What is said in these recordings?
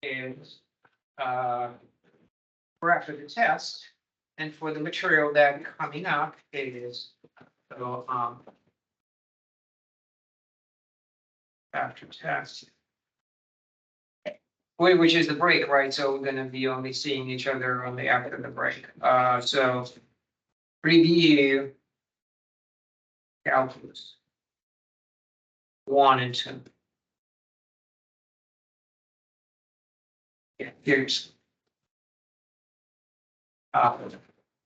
is for after the test, and for the material that coming up is so after test, which is the break, right? So we're going to be only seeing each other on the after the break. So review calculus 1 and 2. Yeah, here's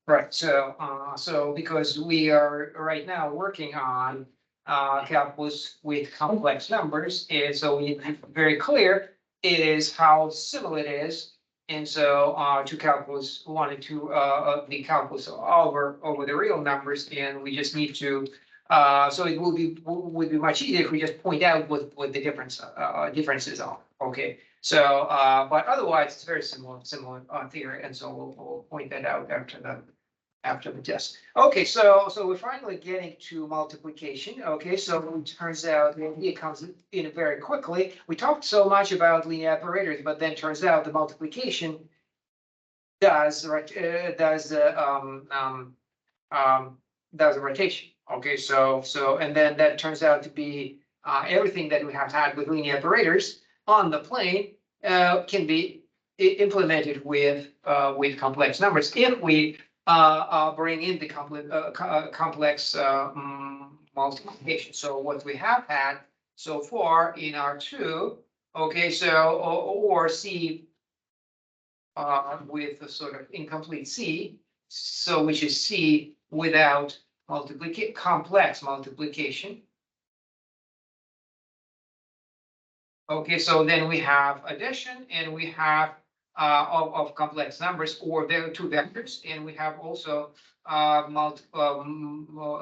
right. So because we are right now working on calculus with complex numbers, and so we need to be very clear is how similar it is. And so to calculus 1 and 2, the calculus over the real numbers, and we just need to so it would be much easier if we just point out what the differences are. Okay. So, but otherwise, it's very similar theory, and so we'll point that out after the test. Okay, so we're finally getting to multiplication. Okay, so it turns out the idea comes in very quickly. We talked so much about linear operators, but then turns out the multiplication does a rotation. Okay, so and then that turns out to be everything that we have had with linear operators on the plane can be implemented with complex numbers if we bring in the complex multiplication. So what we have had so far in R2, okay, so or C with a sort of incomplete C, so which is C without complex multiplication. Okay, so then we have addition, and we have of complex numbers, or there are two vectors, and we have also a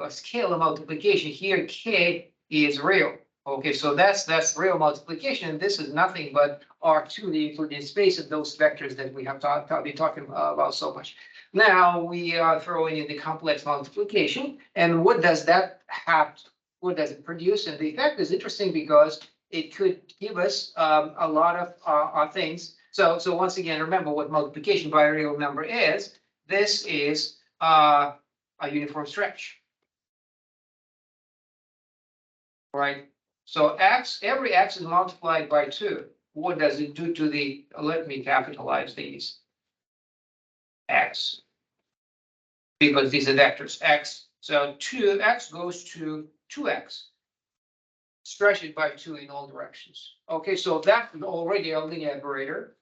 scalar multiplication. Here K is real. Okay, so that's real multiplication, and this is nothing but R2, the Euclidean space of those vectors that we have been talking about so much. Now we are throwing in the complex multiplication, and what does that have? What does it produce? And the effect is interesting because it could give us a lot of things. So once again, remember what multiplication by a real number is. This is a uniform stretch, right? So every x is multiplied by 2. What does it do to the? Let me capitalize these x, because these are vectors x. So 2x goes to 2x. Stretch it by 2 in all directions. Okay, so that's already a linear operator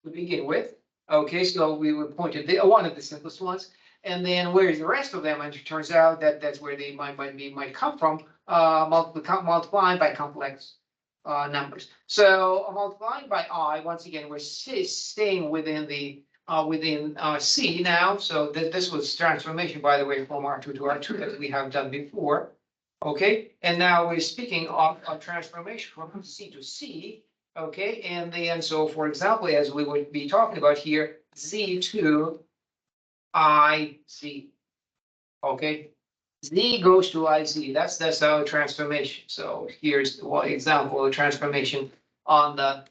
to begin with. Okay, so we would point at one of the simplest ones, and then where's the rest of them? And it turns out that that's where they might come from, multiplying by complex numbers. So multiplying by I, once again, we're staying within the C now. So this was transformation, by the way, from R2 to R2 that we have done before. Okay, and now we're speaking of a transformation from C to C. Okay, and then so for example, as we would be talking about here, Z to IZ. Okay, Z goes to IZ. That's our transformation. So here's one example of transformation on the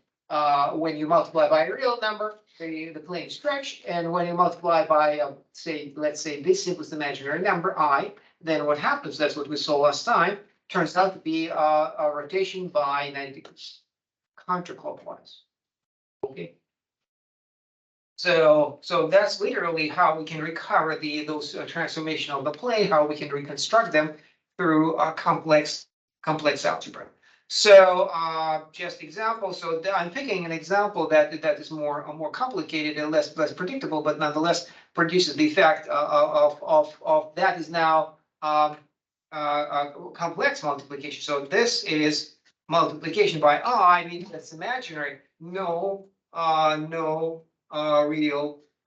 when you multiply by a real number, the plane stretch, and when you multiply by let's say this simplest imaginary number I. Then what happens? That's what we saw last time. Turns out to be a rotation by 90 degrees, counterclockwise. Okay. So that's literally how we can recover those transformation of the plane, how we can reconstruct them through a complex algebra. So just example. So I'm picking an example that is more complicated and less predictable, but nonetheless produces the effect of that is now complex multiplication. So this is multiplication by I, means that's imaginary. No real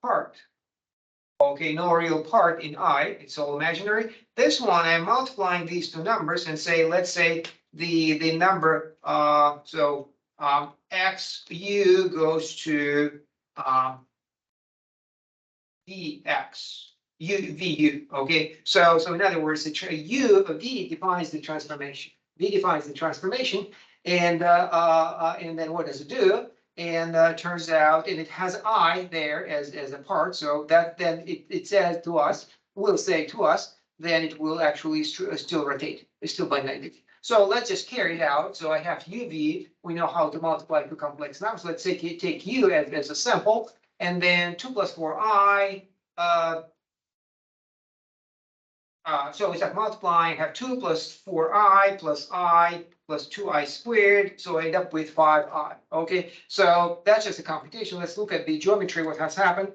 part. Okay, no real part in I. It's all imaginary. This one, I'm multiplying these two numbers and say, let's say the number. X u goes to dx. VU, okay? So in other words, the U of V defines the transformation. V defines the transformation, and then what does it do? and turns out, and it has I there as a part, so that then it says to us, will say to us, then it will actually still rotate, it's still by 90. So let's just carry it out. So I have UV, we know how to multiply two complex numbers. Let's say take U as a sample, and then 2 plus 4I, so it's like multiplying, have 2 plus 4I plus I plus 2I squared, so I end up with 5I. Okay, so that's just a computation. Let's look at the geometry, what has happened.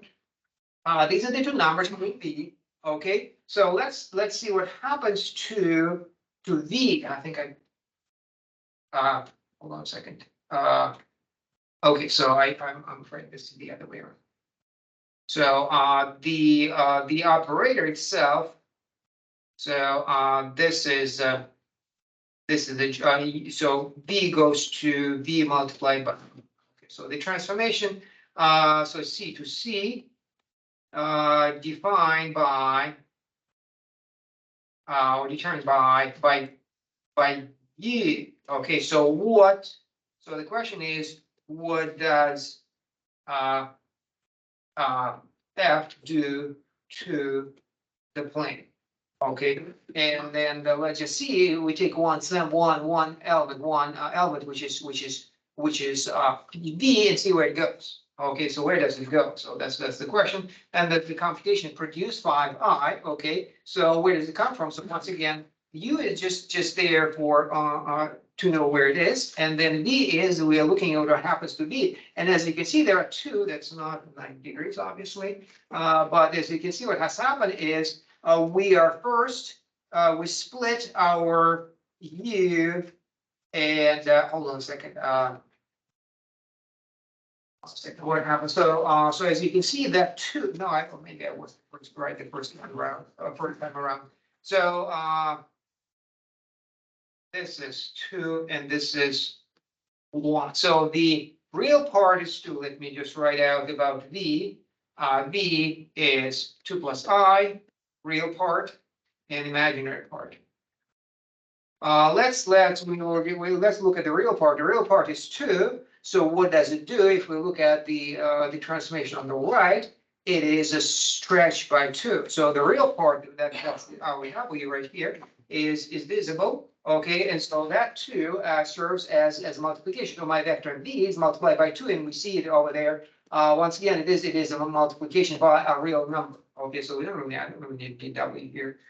These are the two numbers between V. Okay, so let's see what happens to V. I think hold on a second. Okay, so I'm afraid this is the other way around. So the operator itself. So this is the so V goes to V multiplied by. Okay, so the transformation. So C to C defined by or determined by U. Okay, so what? So the question is, what does F do to the plane? Okay, and then let's just see. We take one element, which is V, and see where it goes. Okay, so where does it go? So that's the question. And that the computation produced 5I. Okay, so where does it come from? So once again, U is just there for to know where it is, and then V is we are looking at what happens to V. And as you can see, there are two. That's not 90 degrees, obviously, but as you can see, what has happened is we are first we split our U, and hold on a second. What happened? So so as you can see, that two. No, maybe I was right the first time around. So this is 2, and this is 1. So the real part is 2. Let me just write out about V. V is 2 plus I, real part, and imaginary part. Let's look at the real part. The real part is 2. So what does it do? If we look at the transformation on the right, it is a stretch by 2. So the real part that's we have right here is visible. Okay, and so that 2 serves as multiplication. So my vector V is multiplied by 2, and we see it over there. Once again, it is a multiplication by a real number. Okay, so we don't really need W here.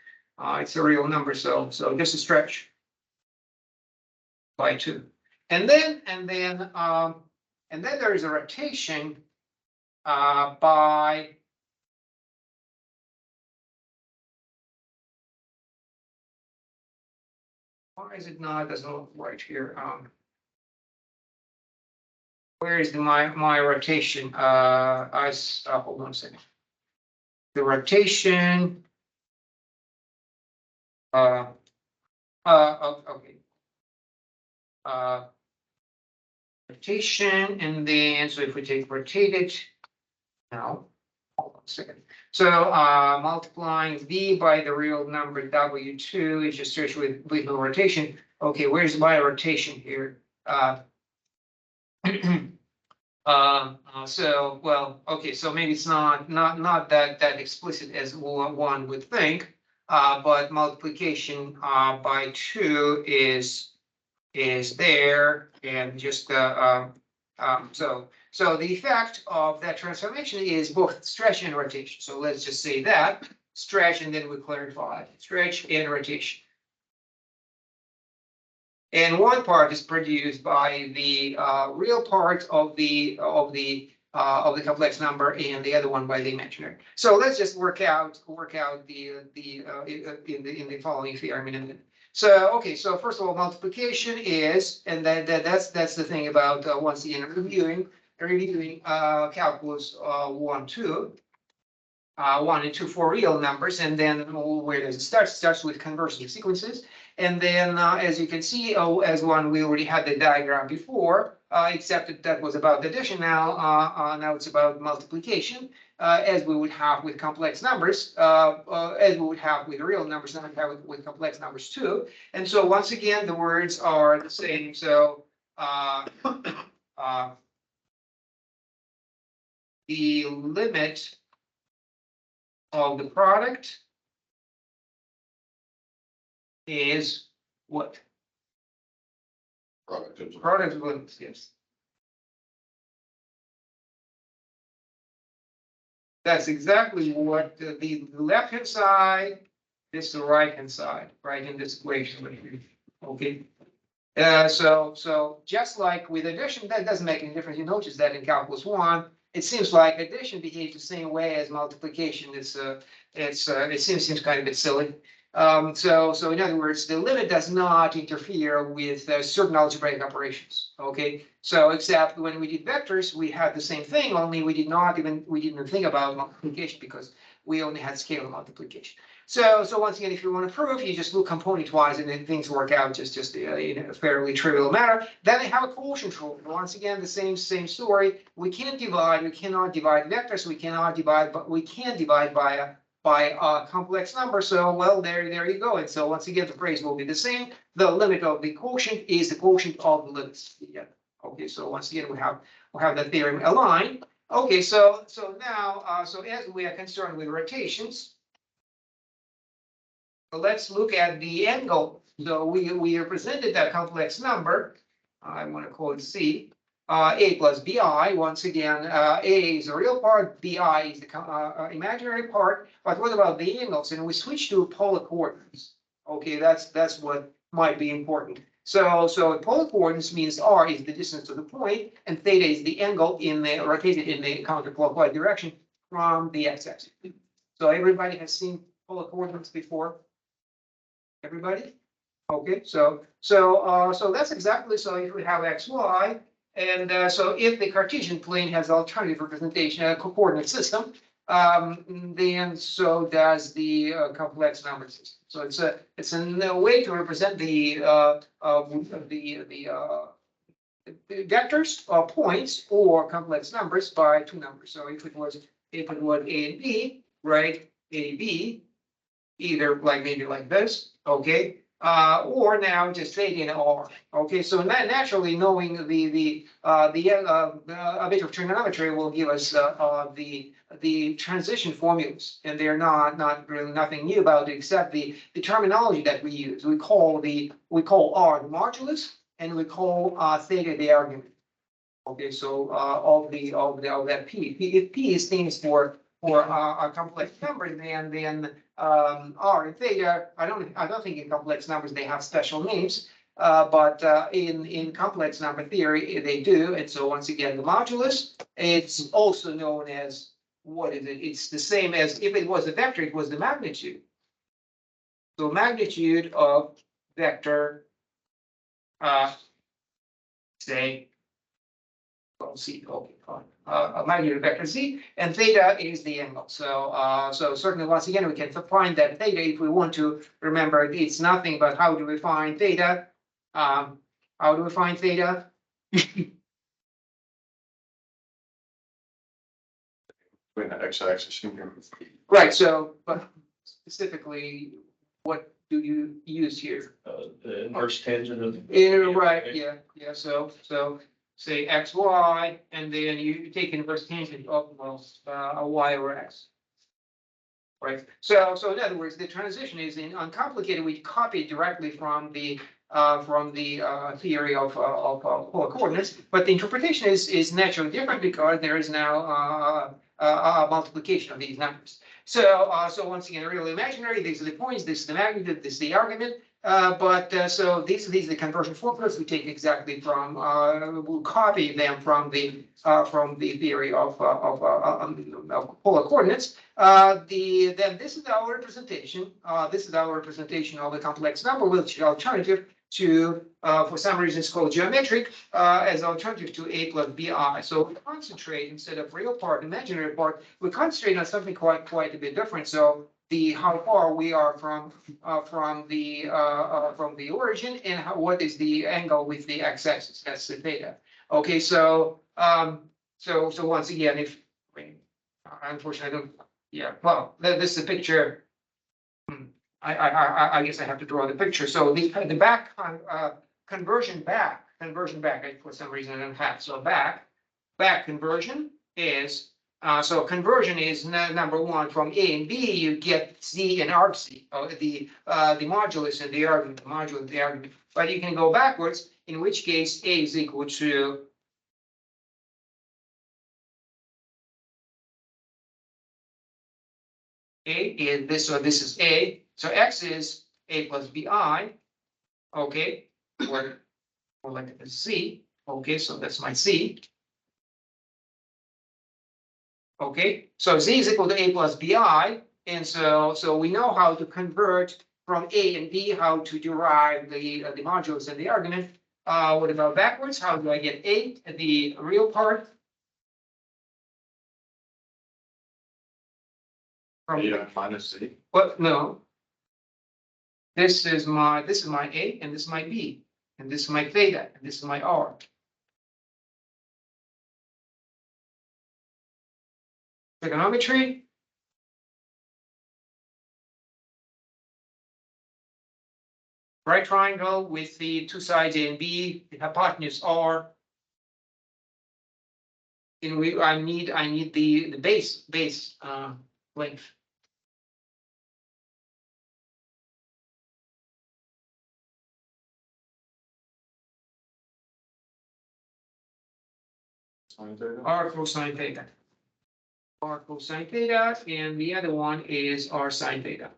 It's a real number, so just a stretch by 2, and then there is a rotation by why is it not? It doesn't look right here. Where is my rotation? Hold on a second. The rotation. Okay. Rotation, and then so if we take rotated, now hold on a second. So multiplying V by the real number W2 is just search with the rotation. Okay, where's my rotation here? So well, okay, so maybe it's not that explicit as one would think, but multiplication by 2 is there, and just so the effect of that transformation is both stretch and rotation. So let's just say that stretch, and then we clarify stretch and rotation. And one part is produced by the real part of the complex number, and the other one by the imaginary. So let's just work out the in the following theorem in a minute. So okay, so first of all, multiplication is, and that's the thing about once again reviewing calculus 1, 2. 1 and 2 for real numbers, and then where does it start? It starts with conversion sequences, and then as you can see, as we already had the diagram before, except that was about addition. Now it's about multiplication, as we would have with complex numbers, as we would have with real numbers, and we have with complex numbers too. And so once again, the words are the same. So the limit of the product is what? Product limits, yes. That's exactly what the left-hand side, this is the right-hand side, right in this equation. Okay. So just like with addition, that doesn't make any difference. You notice that in calculus 1, it seems like addition behaves the same way as multiplication. It seems kind of a bit silly. So in other words, the limit does not interfere with certain algebraic operations. Okay, so except when we did vectors, we had the same thing, only we didn't even think about multiplication because we only had scalar multiplication. So once again, if you want to prove, you just look component wise, and then things work out just in a fairly trivial manner. Then they have a quotient rule. Once again, the same story. We cannot divide vectors. We cannot divide, but we can divide by a complex number. So well, there you go. And so once again, the phrase will be the same. The limit of the quotient is the quotient of the limits. Yeah. Okay. So once again, we have that theorem aligned. Okay. So now, so as we are concerned with rotations. Let's look at the angle. So we represented that complex number. I want to call it C. A plus BI. Once again, A is the real part, BI is the imaginary part. But what about the angles? And we switch to polar coordinates. Okay, that's what might be important. So polar coordinates means R is the distance to the point, and theta is the angle rotated in the counterclockwise direction from the x-axis. So everybody has seen polar coordinates before. Everybody? Okay, so that's exactly, so if we have x, y, and so if the Cartesian plane has alternative representation, a coordinate system, then so does the complex number system. So it's a way to represent the vectors or points or complex numbers by two numbers. So if it was A and B, right? A, B, either maybe like this, okay, or now just theta and R. Okay, so naturally knowing a bit of trigonometry will give us the transition formulas, and they're not really nothing new about it except the terminology that we use. We call R the modulus, and we call theta the argument. Okay, so of that P. If P stands for a complex number, then R and theta, I don't think in complex numbers they have special names, but in complex number theory they do. And so once again, the modulus, it's also known as, what is it? It's the same as if it was a vector, it was the magnitude. So magnitude of vector, say, C, okay, a magnitude vector C, and theta is the angle. So certainly once again we can find that theta if we want to. Remember, it's nothing but how do we find theta? How do we find theta? Between the x-axis and your. Right. So, but specifically, what do you use here? The inverse tangent of the. Right. Yeah. So say x, y, and then you take inverse tangent of a y over x. Right. So in other words, the transition is uncomplicated. We copy directly from the theory of polar coordinates, but the interpretation is naturally different because there is now a multiplication of these numbers. So once again, really imaginary. These are the points. This is the magnitude. This is the argument. So these are the conversion formulas we take exactly from. We'll copy them from the theory of polar coordinates. Then this is our representation. This is our representation of a complex number, which is alternative to, for some reason, it's called geometric, as alternative to A plus BI. So we concentrate, instead of real part, imaginary part, we concentrate on something quite a bit different. So how far we are from the origin, and what is the angle with the x-axis? That's the theta. Okay, so once again, unfortunately I don't. Yeah, well, this is a picture. I guess I have to draw the picture. So the back conversion back. For some reason I don't have. So back conversion is So conversion is number one, from A and B, you get Z and argc, the modulus and the argument, the modulus and the argument. But you can go backwards, in which case A is equal to A is this, so this is A. So X is A plus BI. Okay, or like a Z. Okay, so that's my Z. Okay, so Z is equal to A plus BI. And so we know how to convert from A and B, how to derive the modulus and the argument. What about backwards? How do I get A, the real part? From minus Z. what? No. This is my A, and this is my B, and this is my theta, and this is my R. Trigonometry. Right triangle with the two sides A and B, the hypotenuse R. And I need the base length. R cosine theta. R cosine theta, and the other one is R sine theta.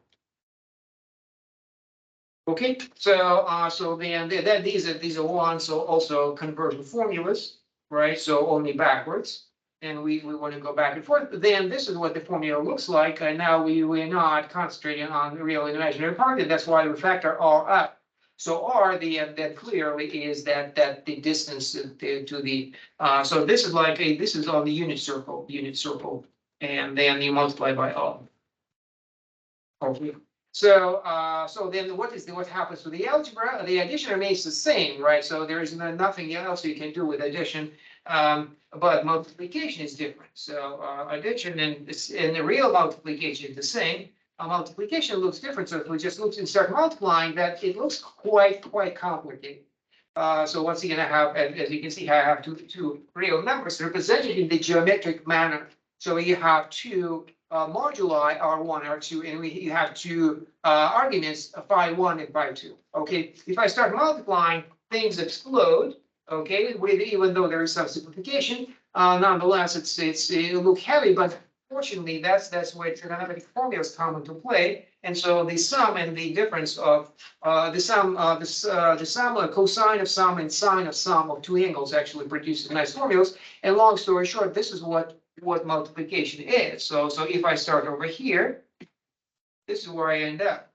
Okay, so then these are ones, so also conversion formulas, right? So only backwards. And we want to go back and forth. Then this is what the formula looks like. And now we're not concentrating on the real and imaginary part, and that's why we factor R up. So R, that clearly is that the distance to the so this is like this is on the unit circle, and then you multiply by R. Okay. So then what happens to the algebra? The addition remains the same, right? So there is nothing else you can do with addition, but multiplication is different. So addition and the real multiplication is the same. Multiplication looks different. So if we just look and start multiplying, that it looks quite complicated. So once again, I have, as you can see, I have two real numbers represented in the geometric manner. So you have two moduli R1, R2, and you have two arguments, phi1 and phi2. Okay, if I start multiplying, things explode. Okay, even though there is some simplification, nonetheless, it look heavy, but fortunately, that's where trigonometric formulas come into play. And so the sum and the difference of the sum, cosine of sum and sine of sum of two angles actually produces nice formulas. And long story short, this is what multiplication is. So if I start over here, this is where I end up.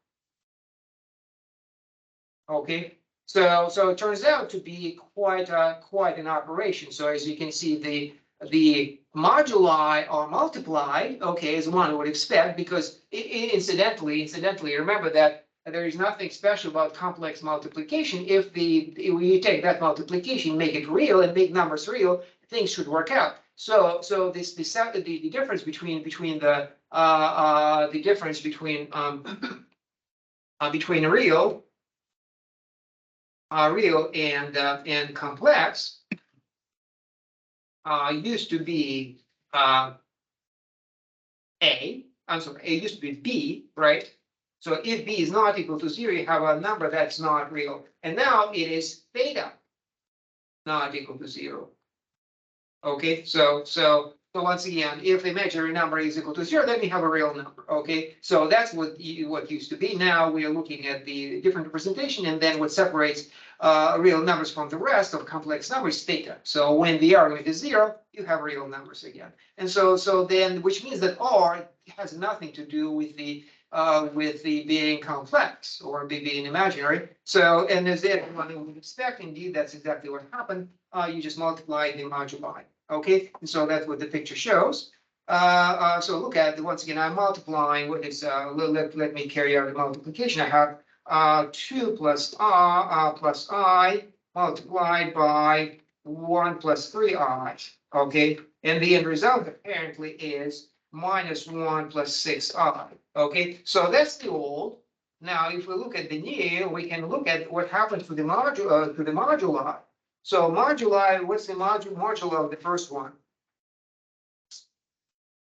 Okay, so it turns out to be quite an operation. So as you can see, the moduli are multiplied, okay, as one would expect, because incidentally, remember that there is nothing special about complex multiplication. If you take that multiplication, make it real, and make numbers real, things should work out. So the difference between real and complex used to be A. I'm sorry, A used to be B, right? So if B is not equal to 0, you have a number that's not real, and now it is theta not equal to 0. Okay, so once again, if the imaginary number is equal to 0, then we have a real number. Okay, so that's what used to be. Now we are looking at the different representation, and then what separates real numbers from the rest of complex numbers is theta. So when the argument is 0, you have real numbers again. And so then, which means that R has nothing to do with the being complex or being imaginary. So, and as everyone would expect, indeed, that's exactly what happened. You just multiply the moduli. Okay, and so that's what the picture shows. So look at once again, I'm multiplying what is let me carry out the multiplication. I have 2 plus I multiplied by 1 plus 3I. Okay, and the end result apparently is minus 1 plus 6I. Okay, so that's the old. Now, if we look at the new, we can look at what happens to the moduli. So moduli, what's the modulo of the first one?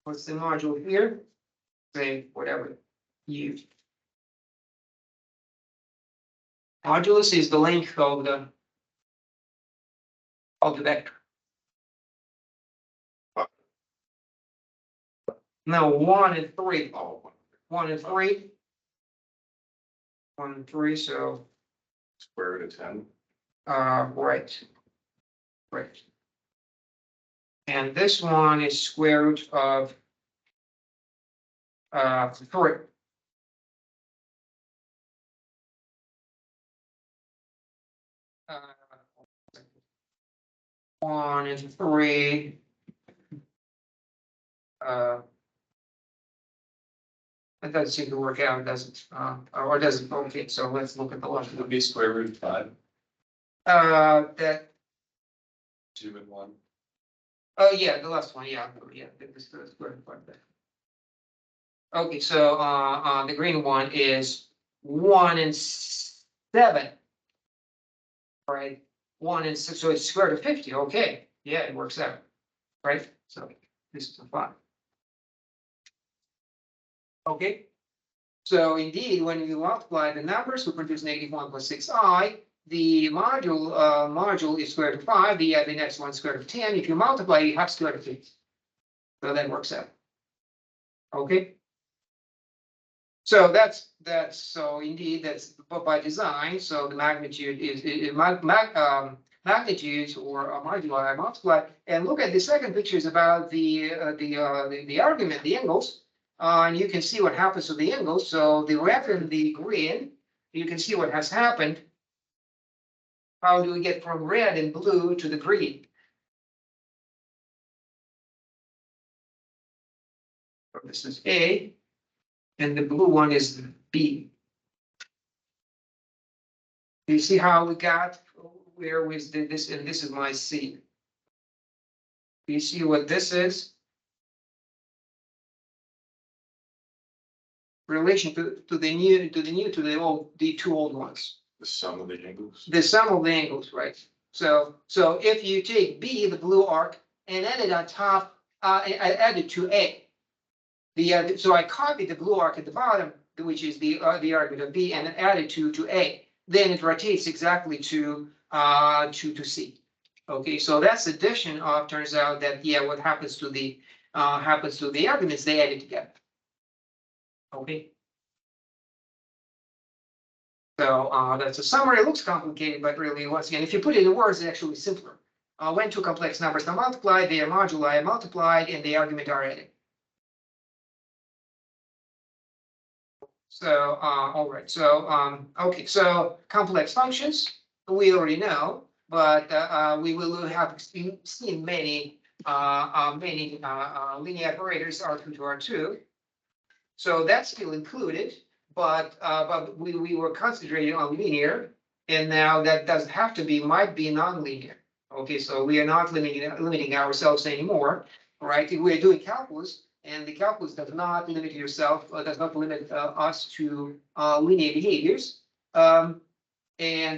what's the module here? Say whatever you. Modulus is the length of the vector. No, 1 and 3. Oh, 1 and 3. 1 and 3, so, square root of 10. right. Right. And this one is square root of 3. Uh, 1 and 3. It doesn't seem to work out, does it? Or does it? Okay, so let's look at the It last would one. be square root of 5, That, 2 and 1. oh, yeah, the last one, yeah, this is square root of 5. Okay, so, the green one is 1 and 7. Right, 1 and 6, so it's square root of 50, okay, yeah, it works out, right, so this is a 5. Okay, so indeed, when you multiply the numbers, we produce -1 plus 6i. The module is square root of 5, the next one square root of 10. If you multiply, you have square root of 50. So that works out. Okay. So that's so indeed that's by design. So the magnitude is magnitudes or moduli multiply. And look at the second picture is about the argument, the angles. And you can see what happens to the angles. So the red and the green, you can see what has happened. How do we get from red and blue to the green? So this is A, and the blue one is B. Do you see how we got where we did this, and this is my C. Do you see what this is? Relation to the old, the two old ones. The sum of the angles. The sum of the angles, right? So if you take B, the blue arc, and add it on top, I add it to A. So I copy the blue arc at the bottom, which is the argument of B, and add it to A. Then it rotates exactly to C. Okay, so that's addition of, turns out that, yeah, what happens to the arguments, they add it together. Okay. So that's a summary. It looks complicated, but really, once again, if you put it in words, it's actually simpler. When two complex numbers are multiplied, their moduli are multiplied, and the argument are added. So, all right. So, okay. So complex functions we already know, but we will have seen many linear operators R2 to R2. So that's still included, but we were concentrating on linear, and now that doesn't have to be, might be nonlinear. Okay, so we are not limiting ourselves anymore, right? We're doing calculus, and the calculus does not limit does not limit us to linear behaviors. Okay,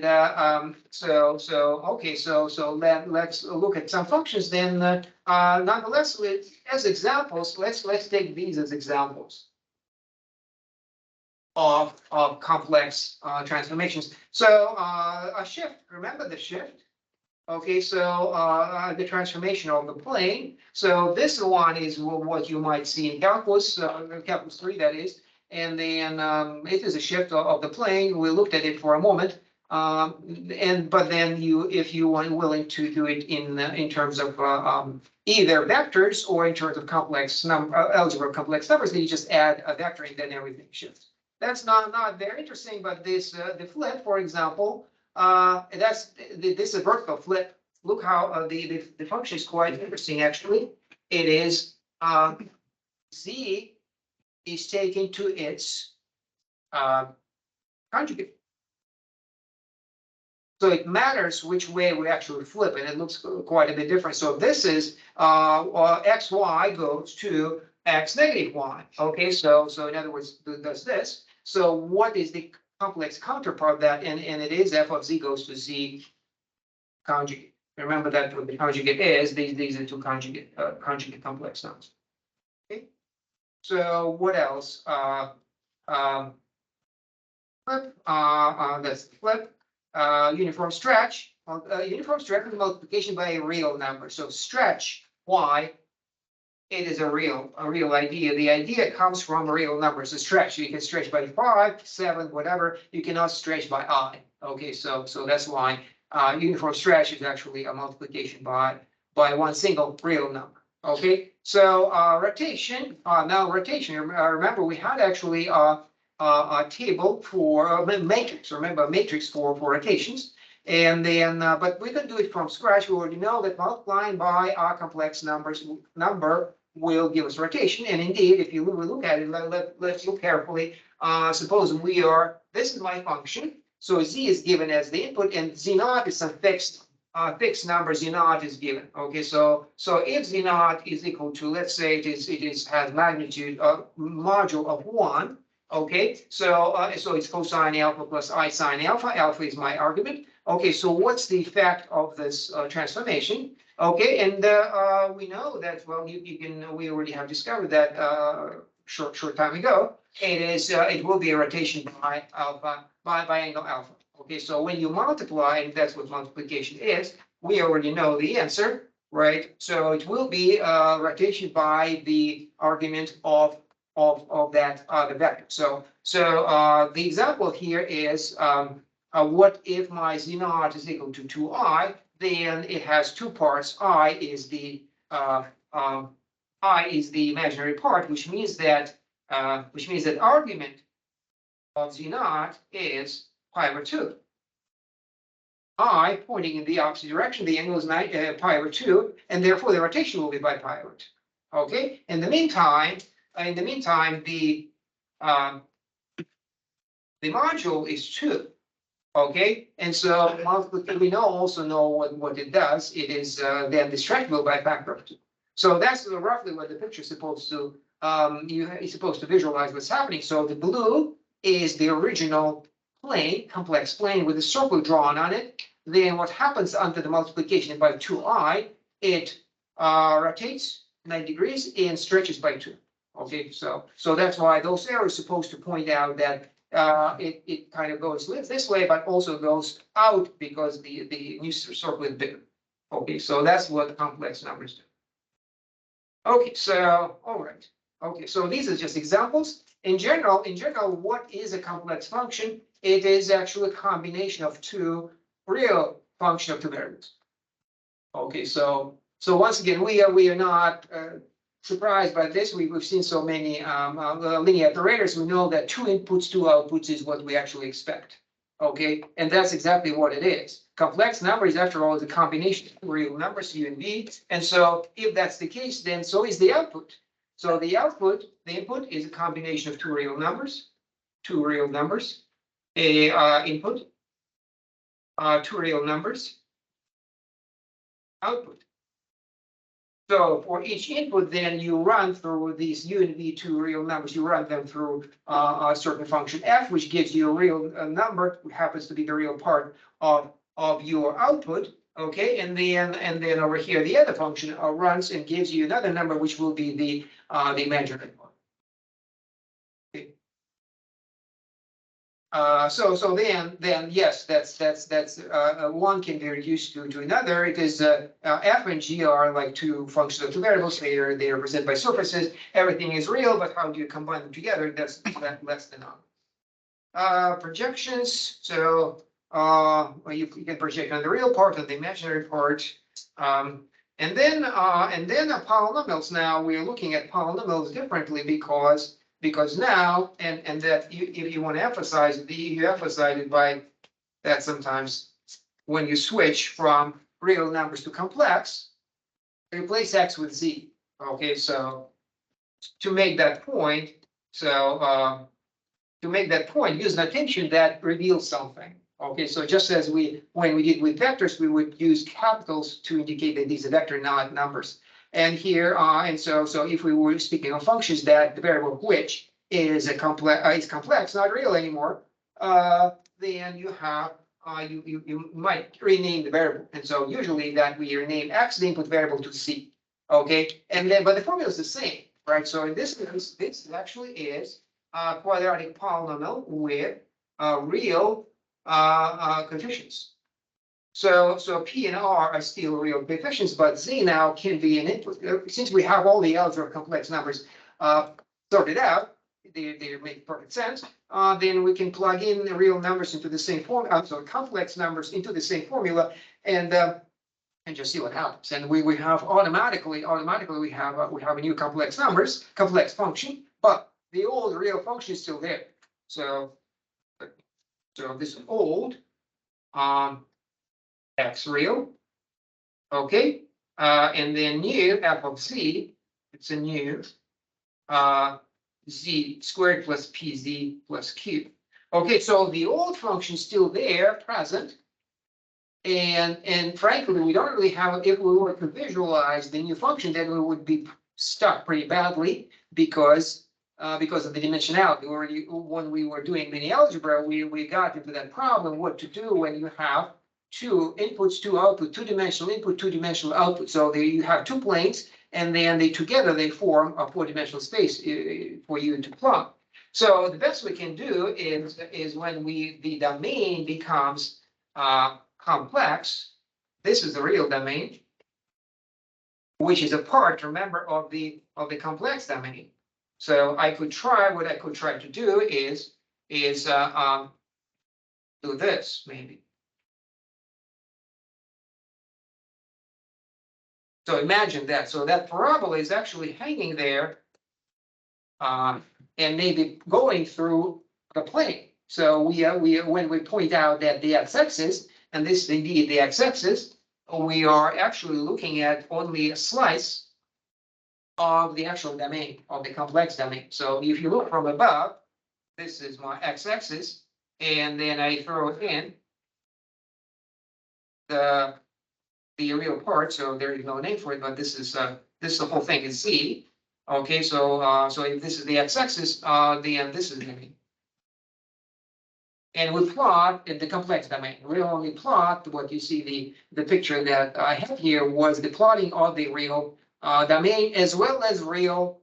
so let's look at some functions then. Nonetheless, as examples, let's take these as examples of complex transformations. So a shift, remember the shift? Okay, so the transformation of the plane. So this one is what you might see in calculus, calculus 3, that is. And then it is a shift of the plane. We looked at it for a moment. But then if you are willing to do it in terms of either vectors or in terms of complex algebra of complex numbers, then you just add a vector and then everything shifts. That's not very interesting, but this the flip, for example, this is a vertical flip. Look how the function is quite interesting, actually. It is z is taken to its conjugate. So it matters which way we actually flip, and it looks quite a bit different. So this is xy goes to x negative y. Okay, so in other words, does this. So what is the complex counterpart of that? And it is f of z goes to z conjugate. Remember that what the conjugate is. These are two conjugate complex numbers. Okay. So what else? Um, Flip, that's flip, uniform stretch, uniform stretch is multiplication by a real number. So stretch, why? It is a real idea. The idea comes from real numbers. A stretch, you can stretch by 5, 7, whatever. You cannot stretch by I. Okay, so that's why uniform stretch is actually a multiplication by one single real number. Okay, so rotation. Now rotation. Remember, we had actually a table for a matrix. Remember, a matrix for rotations. And then, but we can do it from scratch. We already know that multiplying by a complex number will give us rotation. And indeed, if you look at it, let's look carefully. Suppose this is my function. So z is given as the input, and z naught is some fixed number. Z naught is given. Okay, so if z naught is equal to, let's say it has magnitude module of 1. Okay, so it's cosine alpha plus I sine alpha. Alpha is my argument. Okay, so what's the effect of this transformation? Okay, and we know that, well, we already have discovered that short time ago. It will be a rotation by alpha, by angle alpha. Okay, so when you multiply, and that's what multiplication is, we already know the answer, right? So it will be rotation by the argument of that the vector. So the example here is what if my z naught is equal to 2i? Then it has two parts. I is the imaginary part, which means that argument of z naught is pi over 2. I pointing in the opposite direction, the angle is pi over 2, and therefore the rotation will be by pi over 2. Okay. In the meantime, the module is 2. Okay, and so we also know what it does. It is then distractible by a factor of 2. So that's roughly what the picture is supposed to. You're supposed to visualize what's happening. So the blue is the original plane, complex plane with a circle drawn on it. Then what happens under the multiplication by 2i? It rotates 90 degrees and stretches by 2. Okay, so that's why those arrows are supposed to point out that it kind of goes this way, but also goes out because the new circle is bigger. Okay, so that's what complex numbers do. Okay, so all right. Okay, so these are just examples. In general, what is a complex function? It is actually a combination of two real function of two variables. Okay, so once again, we are not surprised by this. We've seen so many linear operators. We know that 2 inputs, 2 outputs is what we actually expect. Okay, and that's exactly what it is. Complex numbers, after all, is a combination of real numbers, u and v. And so if that's the case, then so is the output. So the input is a combination of two real numbers, a input, two real numbers, output. So for each input, then you run through these u and v two real numbers. You run them through a certain function f, which gives you a real number, which happens to be the real part of your output. Okay, and then over here, the other function runs and gives you another number, which will be the imaginary part. Okay. So then yes, that's one can be reduced to another, because f and g are like two functions of two variables. They are represented by surfaces. Everything is real, but how do you combine them together? That's less than none. Projections. So you can project on the real part and the imaginary part. And then polynomials. Now we're looking at polynomials differently because now, and that if you want to emphasize it, you emphasize it by that sometimes when you switch from real numbers to complex, replace x with z. Okay, so to make that point, use notation that reveals something. Okay, so just as when we did with vectors, we would use capitals to indicate that these are vector, not numbers. And here, and so if we were speaking of functions that the variable which is complex, not real anymore, then you have you might rename the variable. And so usually that we rename x, the input variable, to c. Okay, and then but the formula is the same. right? So in this case, this actually is a quadratic polynomial with real coefficients. So P and R are still real coefficients, but Z now can be an input. Since we have all the algebra of complex numbers sorted out, they make perfect sense. Then we can plug in the real numbers into the same formula, so complex numbers into the same formula, and just see what happens. And we have automatically we have a new complex function, but the old real function is still there. So this old x real, okay, and then new f of z, it's a new z squared plus pz plus q. Okay, so the old function is still there, present. And frankly, we don't really have, if we were to visualize the new function, then we would be stuck pretty badly because of the dimensionality. Already, when we were doing mini algebra, we got into that problem, what to do when you have two inputs, two output, two-dimensional input, two-dimensional output. So you have two planes, and then together they form a four-dimensional space for you to plot. So the best we can do is when the domain becomes complex, this is the real domain, which is a part, remember, of the complex domain. So what I could try to do is do this maybe. So imagine that. So that parabola is actually hanging there and maybe going through the plane. So when we point out that the x-axis, and this is indeed the x-axis, we are actually looking at only a slice of the actual domain, of the complex domain. So if you look from above, this is my x-axis, and then I throw in the real part. So there is no name for it, but this is the whole thing is z. Okay, so if this is the x-axis, then this is the domain. And we plot in the complex domain. We only plot what you see, the picture that I have here was the plotting of the real domain as well as real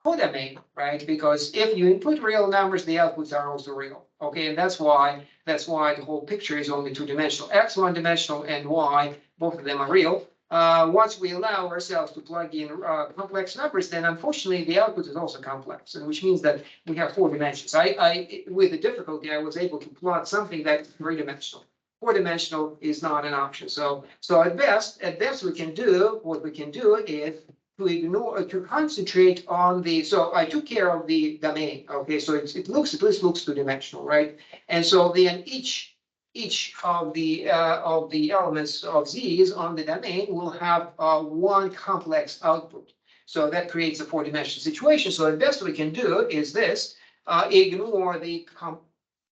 codomain, right? Because if you input real numbers, the outputs are also real. Okay, and that's why the whole picture is only two-dimensional. X one-dimensional and Y, both of them are real. Once we allow ourselves to plug in complex numbers, then unfortunately the output is also complex, and which means that we have four dimensions. With the difficulty, I was able to plot something that's three-dimensional. Four-dimensional is not an option. So at best what we can do is to concentrate on the. So I took care of the domain. Okay, so it at least looks two-dimensional, right? And so then each of the elements of z's on the domain will have one complex output. So that creates a four-dimensional situation. So the best we can do is this: ignore the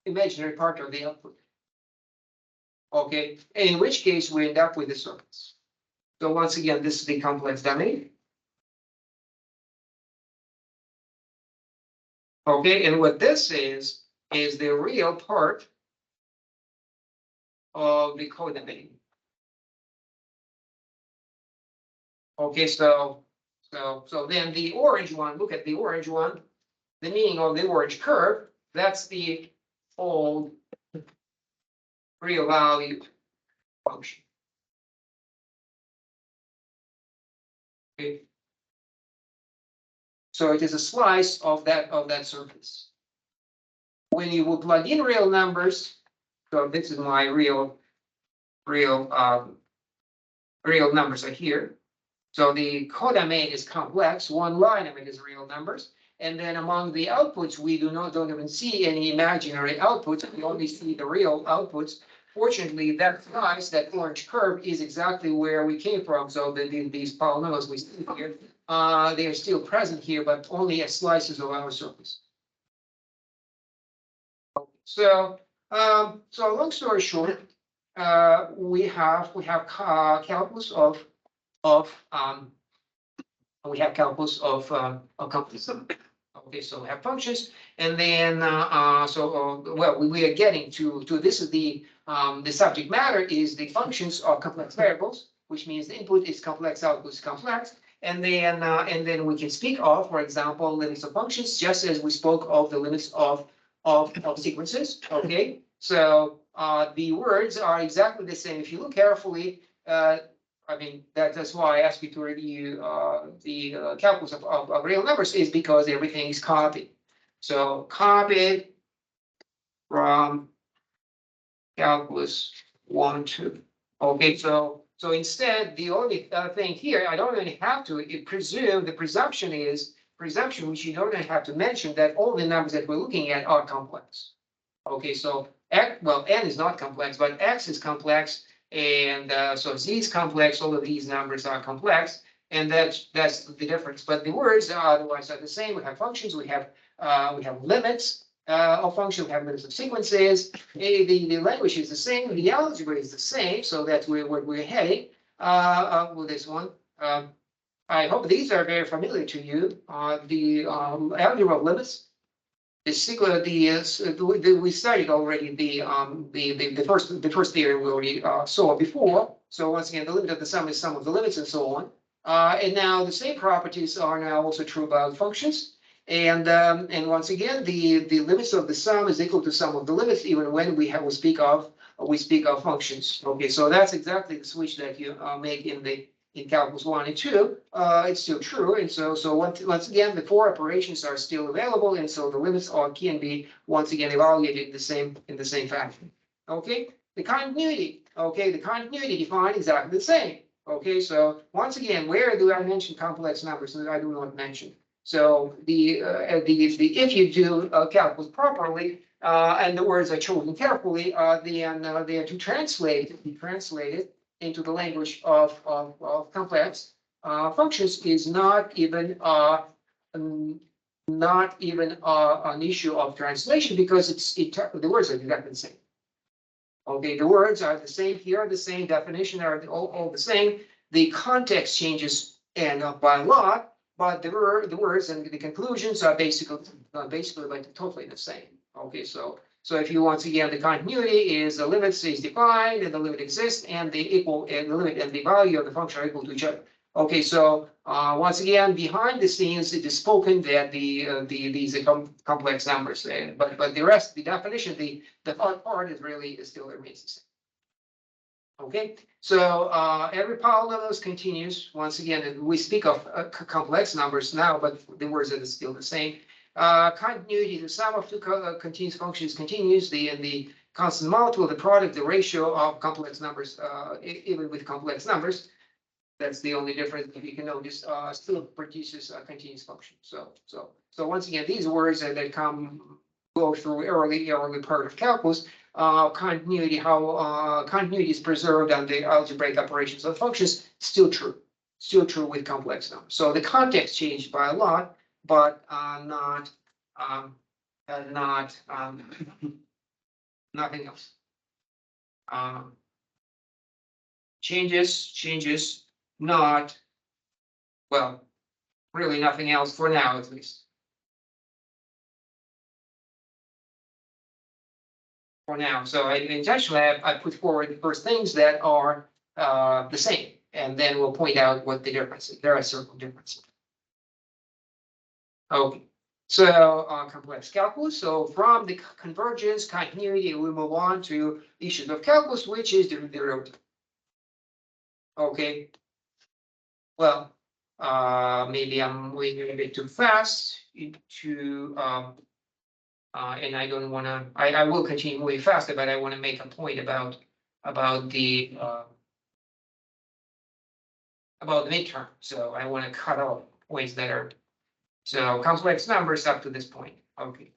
imaginary part of the output. Okay, in which case we end up with the surface. So once again, this is the complex domain. Okay, and what this is the real part of the codomain. Okay, so then the orange one, look at the orange one, the meaning of the orange curve, that's the old real value function. Okay. So it is a slice of that surface. When you will plug in real numbers, so this is my real numbers are here. So the codomain is complex. One line of it is real numbers, and then among the outputs, we don't even see any imaginary outputs. We only see the real outputs. Fortunately, that slice, that orange curve, is exactly where we came from. So these polynomials we see here, they are still present here, but only as slices of our surface. So long story short, we have calculus of complex. Okay, so we have functions, and then we are getting to this is the subject matter is the functions of complex variables, which means the input is complex, output is complex, and then we can speak of, for example, limits of functions, just as we spoke of the limits of sequences, okay? So, the words are exactly the same. If you look carefully, I mean, that's why I asked you to review, the calculus of real numbers, is because everything is copied. So copied from calculus 1, 2. Okay, so instead, the only thing here, I don't really have to presume, the presumption which you don't even have to mention, that all the numbers that we're looking at are complex. Okay, so well, n is not complex, but x is complex, and so z is complex. All of these numbers are complex, and that's the difference. But the words are otherwise are the same. We have functions, we have limits of functions, we have limits of sequences. The language is the same, the algebra is the same, so that's where we're heading with this one. I hope these are very familiar to you. The algebra of limits. We studied already the first theory we already saw before. So once again, the limit of the sum is sum of the limits and so on. And now the same properties are now also true about functions. And once again, the limits of the sum is equal to sum of the limits, even when we speak of functions. Okay, so that's exactly the switch that you make in calculus 1 and 2, it's still true. And so once again, the four operations are still available, and so the limits can be once again evaluated in the same fashion. Okay, the continuity. Okay, the continuity defined exactly the same. Okay, so once again, where do I mention complex numbers that I do not mention? So if you do calculus properly, and the words are chosen carefully, then they are to be translated into the language of complex functions is not even an issue of translation, because the words are exactly the same. Okay, the words are the same here, the same definition are all the same. The context changes and by a lot, but the words and the conclusions are basically like totally the same. Okay, so if you once again, the continuity is the limits is defined and the limit exists, and the limit and the value of the function are equal to each other. Okay, so once again, behind the scenes, it is spoken that these are complex numbers, but the rest, the definition, the hard part is really still remains the same. Okay, so every polynomial continues. Once again, we speak of complex numbers now, but the words are still the same. Continuity, the sum of two continuous functions continues. The constant multiple, the product, the ratio of complex numbers, even with complex numbers. That's the only difference that you can notice. Still produces a continuous function. So once again, these words that go through early part of calculus. Continuity, how continuity is preserved on the algebraic operations of functions, still true with complex numbers. So the context changed by a lot, but nothing else. Changes, not, well, really nothing else for now, at least. For now, so intentionally I put forward the first things that are the same, and then we'll point out what the differences. There are certain differences. Okay, so complex calculus. So from the convergence, continuity, we move on to issues of calculus, which is the derivative. Okay. Well, maybe I'm moving a bit too fast into and I don't want to. I will continue moving faster, but I want to make a point about the midterm. So I want to cut out points that are so complex numbers up to this point. Okay.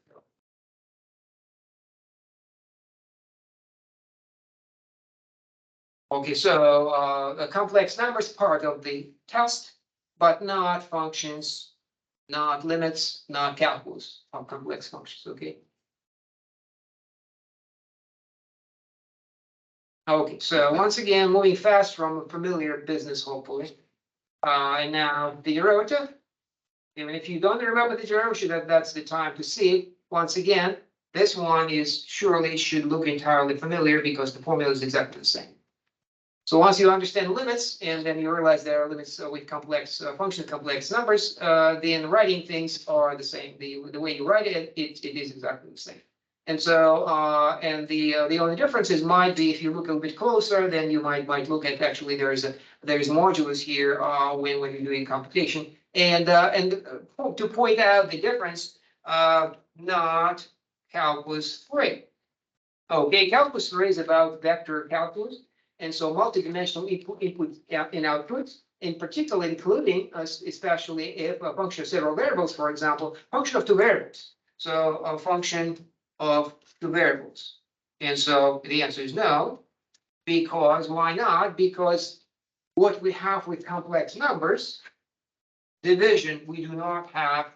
Okay, so the complex numbers part of the test, but not functions, not limits, not calculus of complex functions. Okay. Okay, so once again, moving fast from a familiar business, hopefully. And now the derivative. Even if you don't remember the derivative, that's the time to see it. Once again, this one is surely should look entirely familiar because the formula is exactly the same. So once you understand limits, and then you realize there are limits with complex function, complex numbers, then writing things are the same. The way you write it, it is exactly the same. And so, and the only differences might be if you look a little bit closer, then you might look at actually there's modulus here when you're doing computation. And to point out the difference, not calculus 3. Okay, calculus 3 is about vector calculus. And so multidimensional input and outputs, in particular, including especially if a function of several variables, for example, function of two variables. So a function of two variables. And so the answer is no, because why not? Because what we have with complex numbers, division, we do not have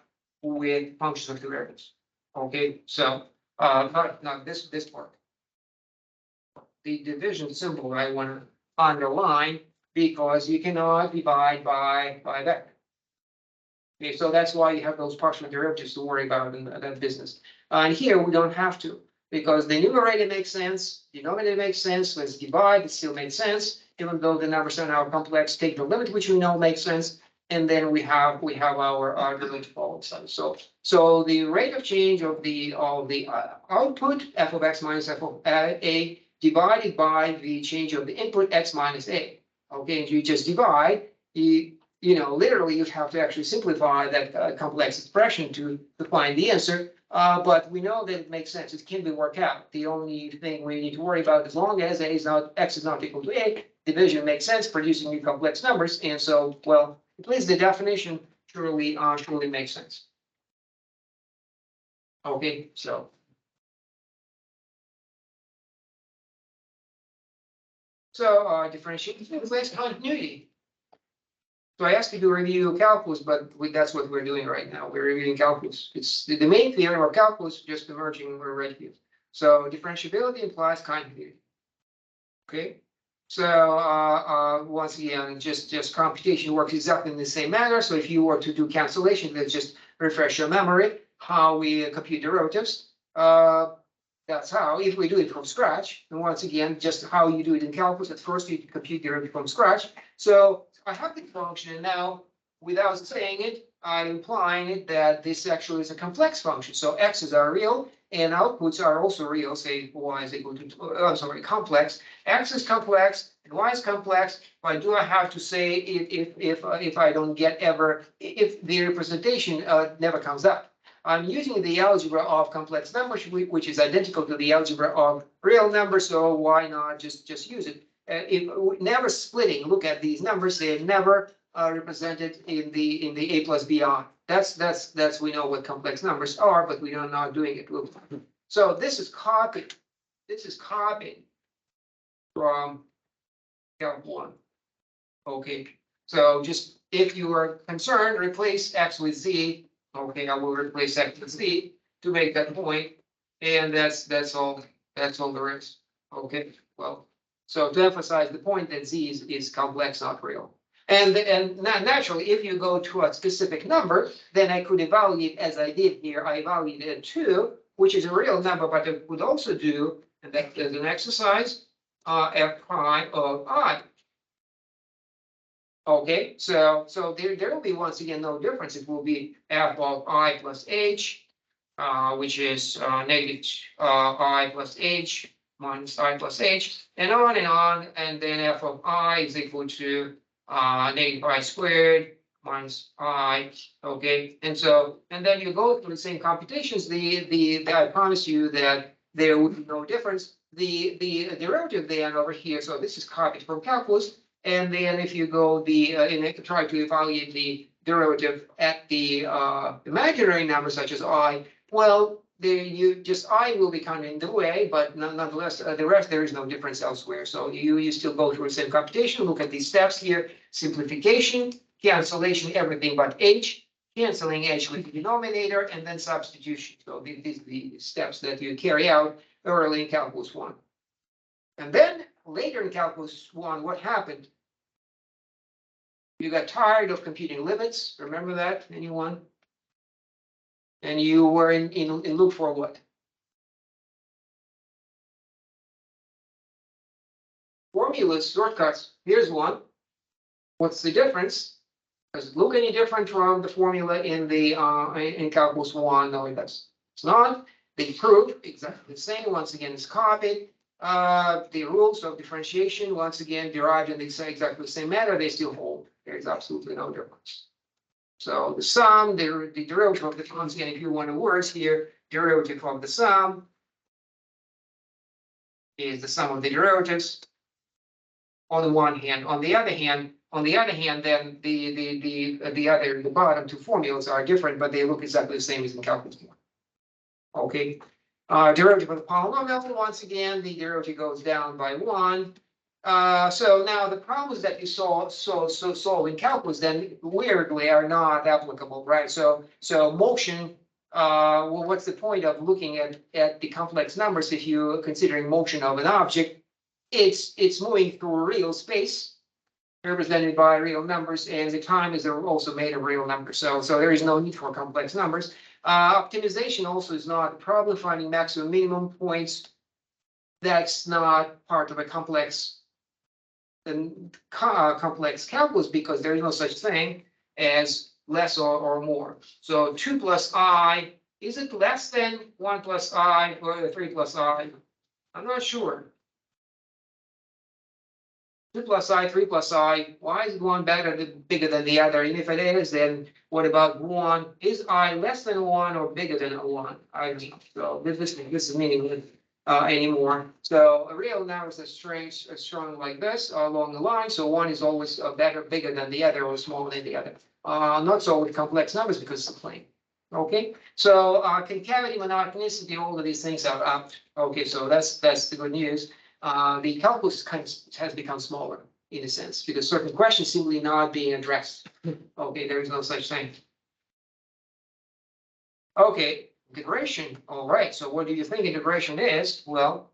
with functions of two variables. Okay, so not this part. The division symbol I want to underline because you cannot divide by vector. Okay, so that's why you have those partial derivatives to worry about in that business. And here we don't have to, because the numerator makes sense, denominator makes sense, let's divide, it still makes sense, even though the numbers are now complex, take the limit, which we know makes sense, and then we have our relative all side. So the rate of change of the output, f of x minus f of a, divided by the change of the input x minus a. Okay, and you just divide, literally you have to actually simplify that complex expression to find the answer. But we know that it makes sense. It can be worked out. The only thing we need to worry about, as long as x is not equal to a, division makes sense, producing new complex numbers. And so, well, at least the definition surely makes sense. Okay, so. So differentiation replace continuity. So I asked you to review calculus, but that's what we're doing right now. We're reviewing calculus. It's the main theorem of calculus, just emerging right here. So differentiability implies continuity. Okay. So once again, just computation works exactly in the same manner. So if you were to do cancellation, let's just refresh your memory how we compute derivatives. That's how, if we do it from scratch, and once again, just how you do it in calculus, at first you compute derivative from scratch. So I have the function, and now without saying it, I'm implying it that this actually is a complex function. So x's are real, and outputs are also real, say y is equal to, complex. X is complex, and y is complex, but do I have to say if I don't get ever, if the representation never comes up? I'm using the algebra of complex numbers, which is identical to the algebra of real numbers, so why not just use it? If never splitting, look at these numbers, they're never represented in the a plus b(i). That's we know what complex numbers are, but we are not doing it. So this is copied. This is copied from Calc 1. Okay, so just if you are concerned, replace x with z. Okay, I will replace x with z to make that point, and that's all there is. Okay, well, so to emphasize the point that z is complex, not real. And naturally, if you go to a specific number, then I could evaluate as I did here. I evaluated 2, which is a real number, but I could also do, and that is an exercise, f prime of I. Okay, so there will be once again no difference. It will be f of I plus h, which is negative I plus h minus I plus h, and on, and then f of I is equal to negative I squared minus I. Okay, and then you go through the same computations. I promise you that there would be no difference. The derivative then over here. So this is copied from calculus. And then if you go and try to evaluate the derivative at the imaginary number such as I, well, I will be kind of in the way, but nonetheless, the rest, there is no difference elsewhere. So you still go through the same computation, look at these steps here, simplification, cancellation, everything but h, canceling h with the denominator, and then substitution. So these are the steps that you carry out early in calculus 1. And then later in calculus 1, what happened? You got tired of computing limits. Remember that, anyone? And you were in loop for what? formulas, shortcuts, here's one. What's the difference? Does it look any different from the formula in the, in calculus one? No, it does. It's not. The proof, exactly the same. Once again, it's copied. The rules of differentiation, once again, derived in exactly the same manner, they still hold. There's absolutely no difference. So the sum, the derivative of the, once again, if you want the words here, derivative of the sum is the sum of the derivatives on the one hand. On the other hand, then the bottom two formulas are different, but they look exactly the same as in calculus one. Okay, derivative of the polynomial, once again, the derivative goes down by one. So now the problems that you solve in calculus then weirdly are not applicable, right? So motion, well, what's the point of looking at the complex numbers if you're considering motion of an object? It's moving through real space represented by real numbers, and the time is also made of real numbers. So there is no need for complex numbers. Optimization also is not a problem. Finding maximum minimum points, that's not part of a complex calculus because there is no such thing as less or more. So 2 plus I, is it less than 1 plus I or 3 plus I? I'm not sure. 2 plus I, 3 plus I, why is one bigger than the other? And if it is, then what about 1? Is I less than 1 or bigger than 1? I don't know. So this is meaningless anymore. So a real numbers are strong like this along the line. So one is always bigger than the other or smaller than the other. Not so with complex numbers because it's a plane. Okay, so concavity, monotonicity, all of these things are up. Okay, so that's the good news. The calculus has become smaller in a sense because certain questions simply not being addressed. Okay, there is no such thing. Okay, integration. All right. So what do you think integration is? Well,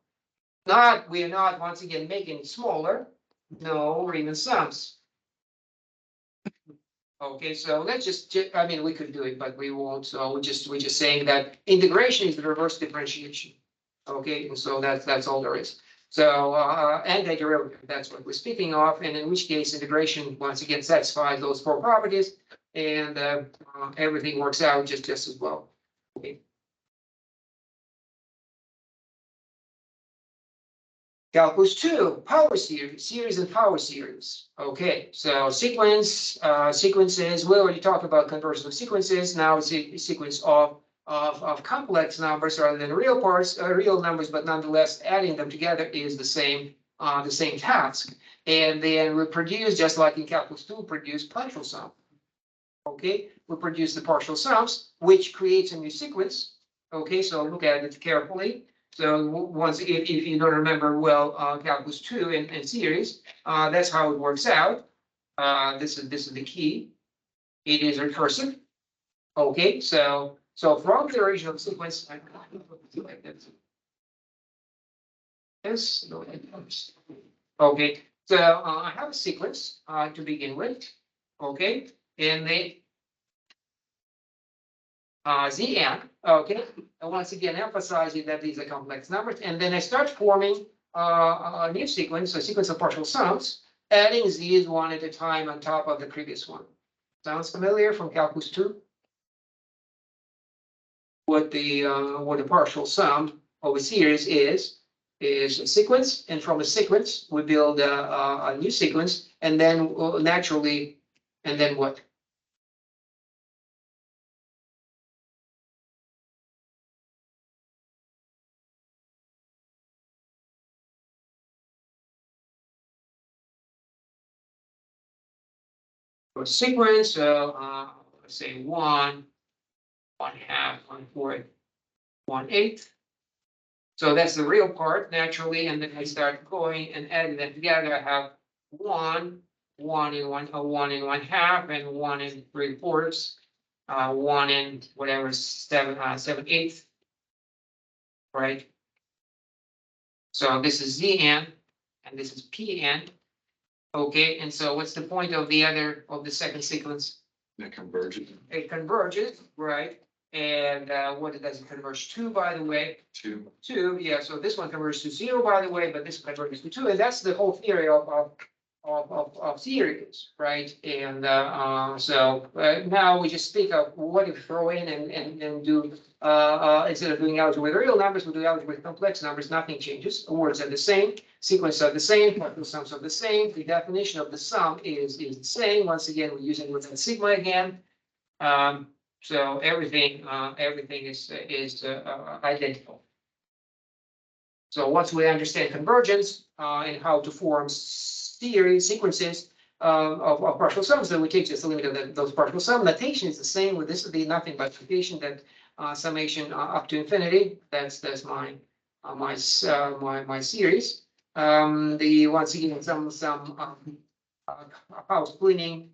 we are not once again making it smaller. No, or even sums. Okay, so let's just, I mean, we could do it, but we won't. So we're just saying that integration is the reverse differentiation. Okay, and so that's all there is. So antiderivative, that's what we're speaking of, and in which case integration once again satisfies those four properties, and everything works out just as well. Okay. Calculus 2, power series and power series. Okay, so sequences, we already talked about conversion of sequences. Now it's a sequence of complex numbers rather than real parts, real numbers, but nonetheless adding them together is the same task. And then we produce, just like in calculus 2, produce partial sum. Okay, we produce the partial sums, which creates a new sequence. Okay, so look at it carefully. So once, if you don't remember well, calculus 2 and series, that's how it works out. This is the key. It is recursive. Okay, so from the original sequence, I like this. Yes, okay. So I have a sequence to begin with. Okay, and the Zn. Okay, and once again emphasizing that these are complex numbers, and then I start forming a new sequence, a sequence of partial sums, adding z's one at a time on top of the previous one. Sounds familiar from calculus 2? What the partial sum of a series is a sequence, and from a sequence we build a new sequence, and then naturally, and then what? A sequence, let's say 1, 1/2, 1/4, 1/8. So that's the real part naturally, and then I start going and adding them together. I have 1, 1 and 1, 1 and 1/2, and 1 and 3/4, 1 and whatever 7/8, right? So this is Zn, and this is Pn. Okay, and so what's the point of the second sequence? It converges. It converges, right? And what does it converge to, by the way? 2. 2, yeah, so this one converges to 0, by the way, but this converges to 2, and that's the whole theory of series, right? And so now we just speak of what if we throw in and do instead of doing algebra with real numbers, we do algebra with complex numbers. Nothing changes. Words are the same, sequence are the same, partial sums are the same. The definition of the sum is the same. Once again, we're using within sigma again. So everything is identical. So once we understand convergence and how to form series sequences of partial sums, then we take just a limit of those partial sum. Notation is the same. With this would be nothing but notation that summation up to infinity. That's my series. The once again some house cleaning,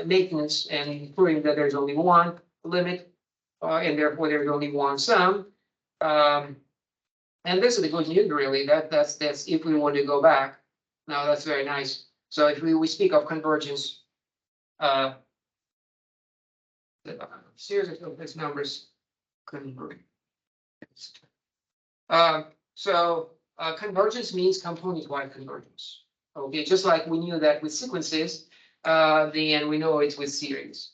maintenance, and proving that there's only one limit, and therefore there's only one sum. And this is the good news, really. That's if we want to go back. Now that's very nice. So if we speak of convergence, series of complex numbers converge. So convergence means component-wide convergence. Okay, just like we knew that with sequences, then we know it's with series.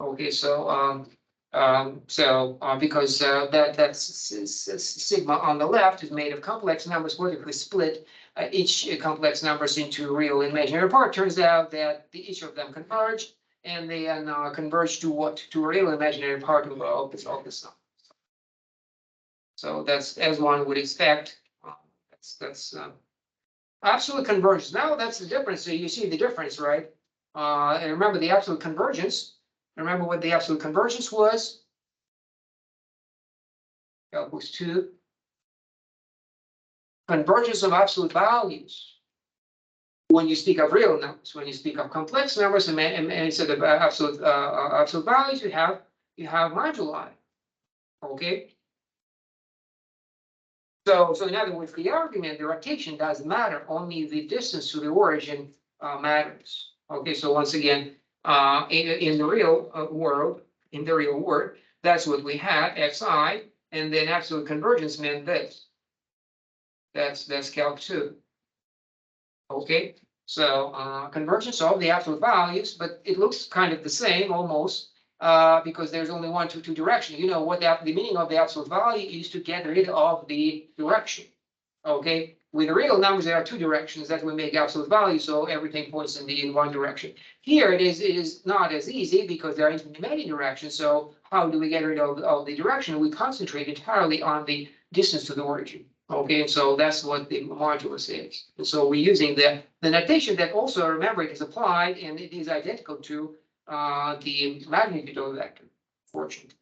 Okay, so because that's sigma on the left is made of complex numbers. What if we split each complex numbers into real and imaginary part? Turns out that each of them converge, and then converge to what? To a real and imaginary part of the sum. So that's as one would expect. That's absolute convergence. Now that's the difference. So you see the difference, right? And remember the absolute convergence. Remember what the absolute convergence was? That was 2. Convergence of absolute values. When you speak of real numbers, when you speak of complex numbers, and instead of absolute values, you have moduli. Okay. So in other words, the argument, the rotation doesn't matter. Only the distance to the origin matters. Okay. So once again, in the real world, that's what we had, xi, and then absolute convergence meant this. That's calc 2. Okay, so convergence of the absolute values, but it looks kind of the same almost because there's only one to two direction. You know what the meaning of the absolute value is to get rid of the direction. Okay, with the real numbers there are two directions that we make absolute value, so everything points in one direction. Here it is not as easy because there are many directions. So how do we get rid of the direction? We concentrate entirely on the distance to the origin. Okay, and so that's what the modulus is. And so we're using the notation that also, remember, it is applied and it is identical to the magnitude of the vector, fortunately.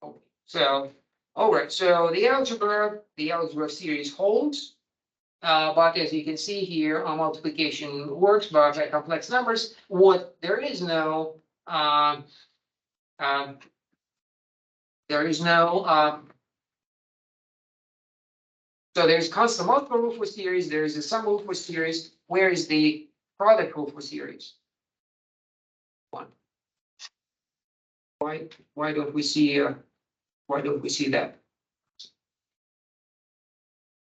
Okay. So, all right, so the algebra series holds, but as you can see here, multiplication works by complex numbers. What there is no so there's constant multiple rule for series, there is a sum rule for series. Where is the product rule for series? 1. Why don't we see that?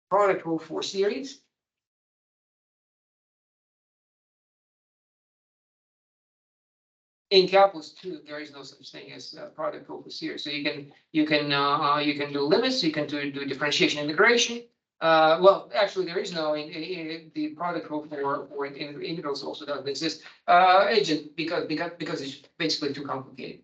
Product rule for series. In calculus 2, there is no such thing as product rule for series. So you can do limits, you can do differentiation integration. Well, actually, there is no the product rule for integrals also doesn't exist. Because it's basically too complicated.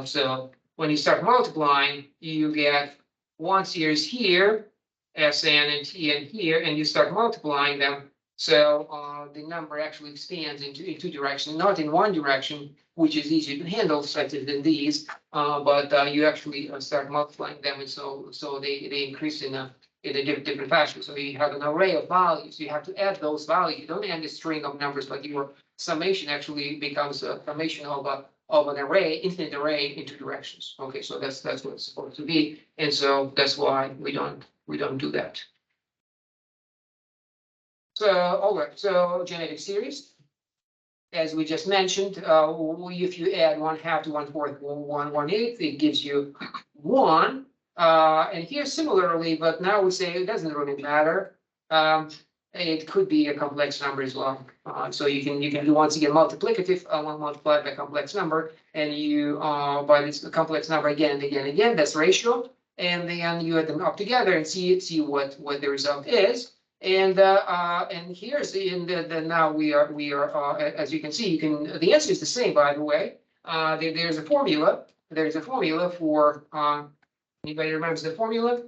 So when you start multiplying, you get one series here, Sn and Tn here, and you start multiplying them. So the number actually expands in two directions, not in one direction, which is easier to handle, such as in these, but you actually start multiplying them, and so they increase in a different fashion. So you have an array of values. You have to add those values. You don't add a string of numbers, but your summation actually becomes a summation of an array, infinite array in two directions. Okay, so that's what it's supposed to be, and so that's why we don't do that. So, all right, so genetic series. as we just mentioned, if you add 1/2 to 1/4, 1/8, it gives you 1. And here similarly, but now we say it doesn't really matter. It could be a complex number as well. So you can do once again multiplicative, one multiplied by a complex number, and you by this complex number again and again and again. That's ratio, and then you add them up together and see what the result is. And here's in the now we are as you can see, the answer is the same, by the way. There's a formula. There's a formula for anybody remembers the formula?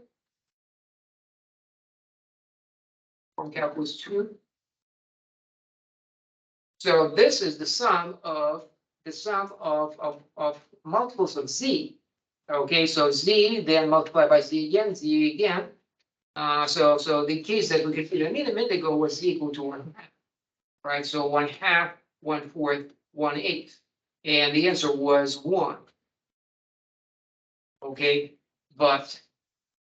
From calculus 2. So this is the sum of multiples of z. Okay, so z, then multiply by z again. So the case that we considered a minute ago was equal to 1/2, right? So 1/2, 1/4, 1/8, and the answer was 1. Okay, but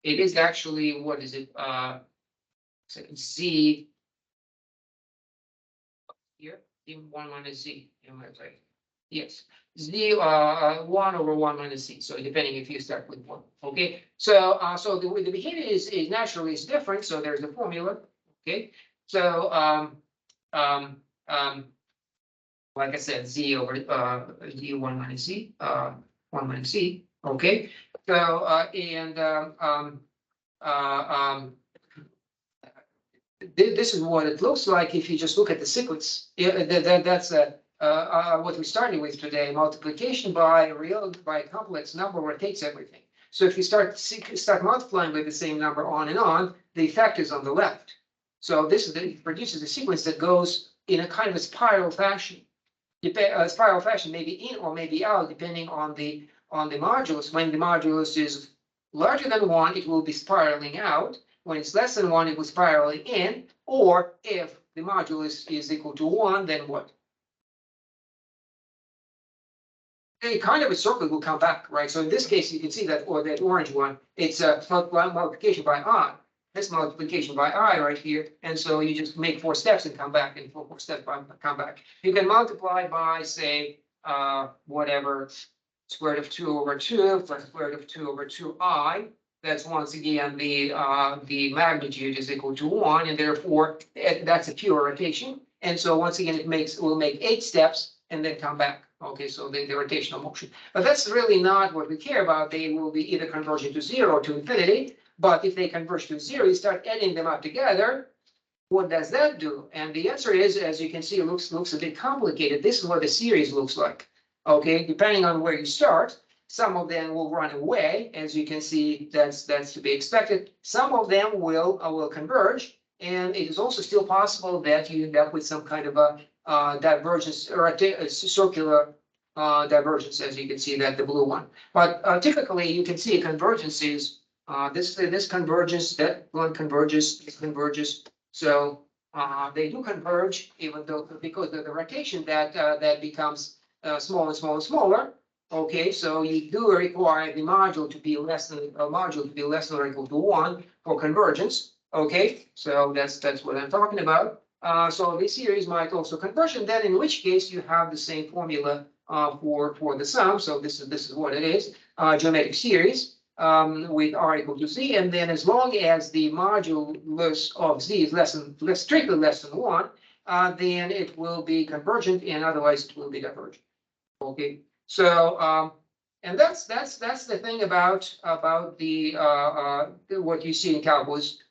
it is actually, what is it? Z here, 1 minus z. Am I right? Yes, z 1 over 1 minus z. So depending if you start with 1. Okay, so the behavior is naturally is different. So there's a formula. Okay, so like I said, z over z 1 minus z 1 minus z. Okay, so this is what it looks like if you just look at the sequence. That's what we started with today. Multiplication by a complex number rotates everything. So if you start multiplying by the same number on and on, the effect is on the left. So it produces a sequence that goes in a kind of a spiral fashion. Spiral fashion, maybe in or maybe out, depending on the modulus. When the modulus is larger than 1, it will be spiraling out. When it's less than 1, it will spiraling in. Or if the modulus is equal to 1, then what? A kind of a circle will come back, right? So in this case, you can see that, or that orange one, it's a multiplication by I. This multiplication by I right here. And so you just make 4 steps and come back, and 4 steps come back. You can multiply by, say, whatever, square root of 2 over 2 plus square root of 2 over 2i. That's once again the magnitude is equal to 1, and therefore that's a pure rotation. And so once again, will make 8 steps and then come back. Okay, so the rotational motion. But that's really not what we care about. They will be either converging to 0 or to infinity. But if they converge to 0, you start adding them up together. What does that do? And the answer is, as you can see, it looks a bit complicated. This is what the series looks like. Okay, depending on where you start, some of them will run away. As you can see, that's to be expected. Some of them will converge, and it is also still possible that you end up with some kind of a divergence or a circular divergence, as you can see that the blue one. But typically, you can see convergences. This converges, that one converges, this converges. So they do converge, even though because of the rotation that becomes smaller and smaller and smaller. Okay, so you do require the module to be less than or equal to 1 for convergence. Okay, so that's what I'm talking about. So this series might also converge, and then in which case you have the same formula for the sum. So this is what it is, geometric series. With r equal to z, and then as long as the modulus of z is strictly less than 1, then it will be convergent, and otherwise it will be divergent. Okay, so and that's the thing about the what you see in calculus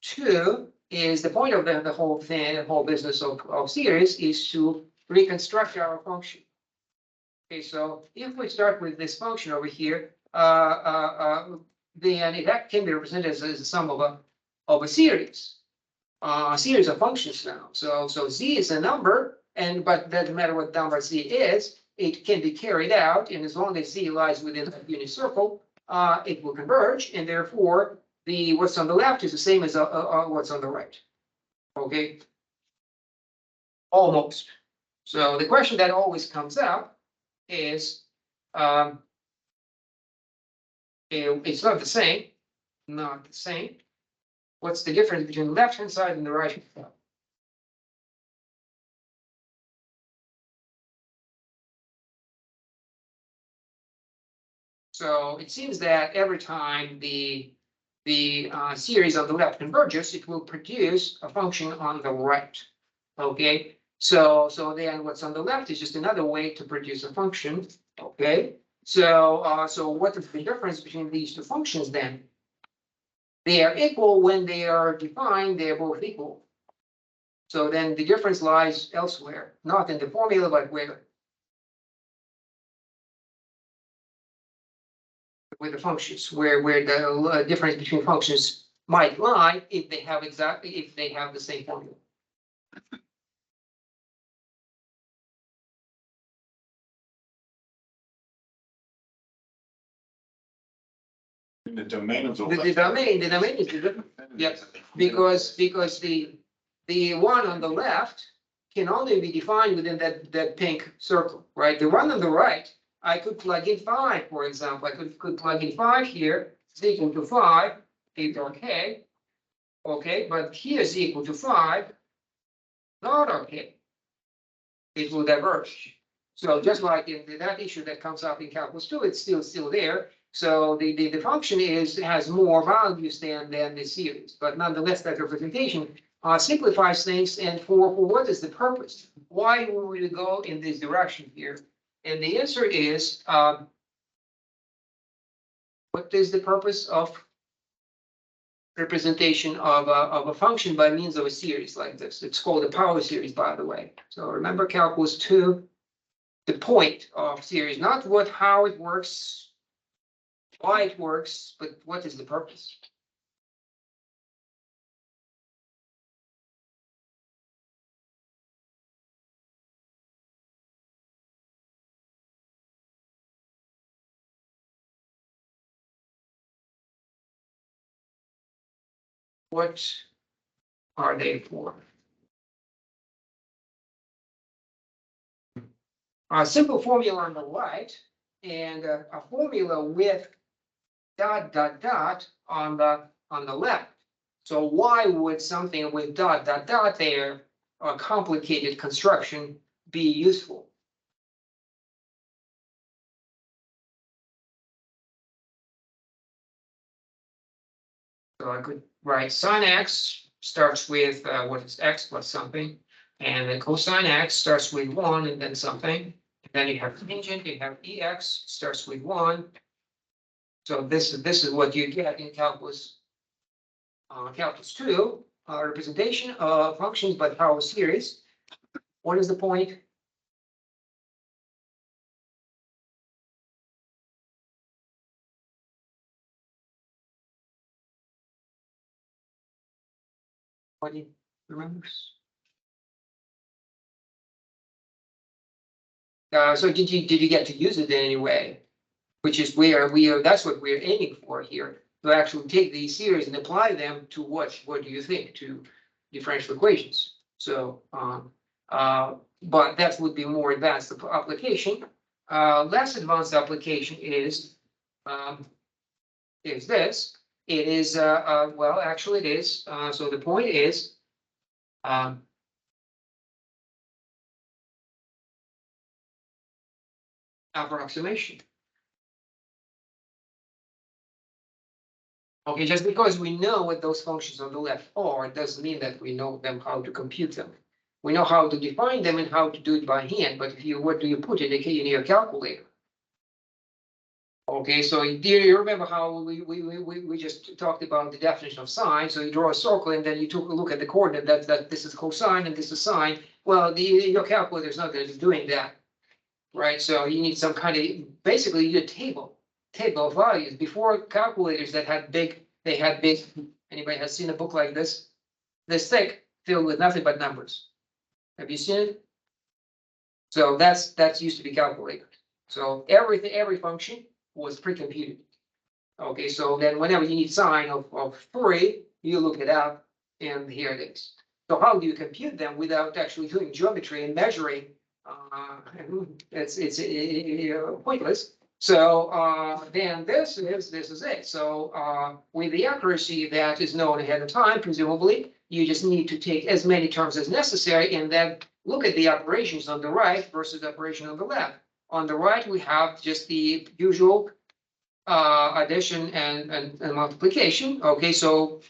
2 is the point of the whole thing, the whole business of series is to reconstruct our function. Okay, so if we start with this function over here, then that can be represented as a sum of a series of functions now. So z is a number, but doesn't matter what number z is, it can be carried out, and as long as z lies within a unit circle, it will converge, and therefore what's on the left is the same as what's on the right. Okay, almost. So the question that always comes up is. It's not the same, What's the difference between the left-hand side and the right-hand side? So it seems that every time the series on the left converges, it will produce a function on the right. Okay, so then what's on the left is just another way to produce a function. Okay, so what is the difference between these two functions then? They are equal when they are defined, they are both equal. So then the difference lies elsewhere, not in the formula, but where? With the functions, where the difference between functions might lie if they have the same formula. In the domain of the. The domain is the difference. Yep, because the one on the left can only be defined within that pink circle, right? The one on the right, I could plug in 5, for example. I could plug in 5 here, it's equal to 5, it's okay. Okay, but here is equal to 5, not okay. It will diverge. So just like in that issue that comes up in calculus 2, it's still there. So the function has more values than the series, but nonetheless, that representation simplifies things. And for what is the purpose? Why would we go in this direction here? And the answer is, what is the purpose of representation of a function by means of a series like this? It's called a power series, by the way. So remember calculus 2, the point of series, not how it works, why it works, but what is the purpose? What are they for? A simple formula on the right and a formula with dot dot dot on the left. So why would something with dot dot dot there, a complicated construction, be useful? So I could write sine x starts with what is x plus something, and then cosine x starts with 1 and then something. And then you have tangent, you have ex starts with 1. So this is what you get in calculus 2, representation of functions by power series. What is the point? Anybody remembers? So did you get to use it in any way? Which is where that's what we're aiming for here, to actually take these series and apply them to what do you think, to differential equations. So but that would be more advanced application. Less advanced application is this. It is well, actually it is. So the point is approximation. Okay, just because we know what those functions on the left are, doesn't mean that we know them how to compute them. We know how to define them and how to do it by hand, but what do you put in your calculator? Okay, so do you remember how we just talked about the definition of sine? So you draw a circle and then you took a look at the coordinate that this is cosine and this is sine. Well, your calculator is not going to be doing that, right? So you need some kind of, basically you need a table of values. Before, calculators that had big, anybody has seen a book like this thick, filled with nothing but numbers? Have you seen it? So that's used to be calculated. So every function was pre-computed. Okay, so then whenever you need sine of 3, you look it up and here it is. So how do you compute them without actually doing geometry and measuring? It's pointless. So then this is it. So with the accuracy that is known ahead of time, presumably, you just need to take as many terms as necessary and then look at the operations on the right versus the operation on the left. On the right, we have just the usual addition and multiplication. Okay, so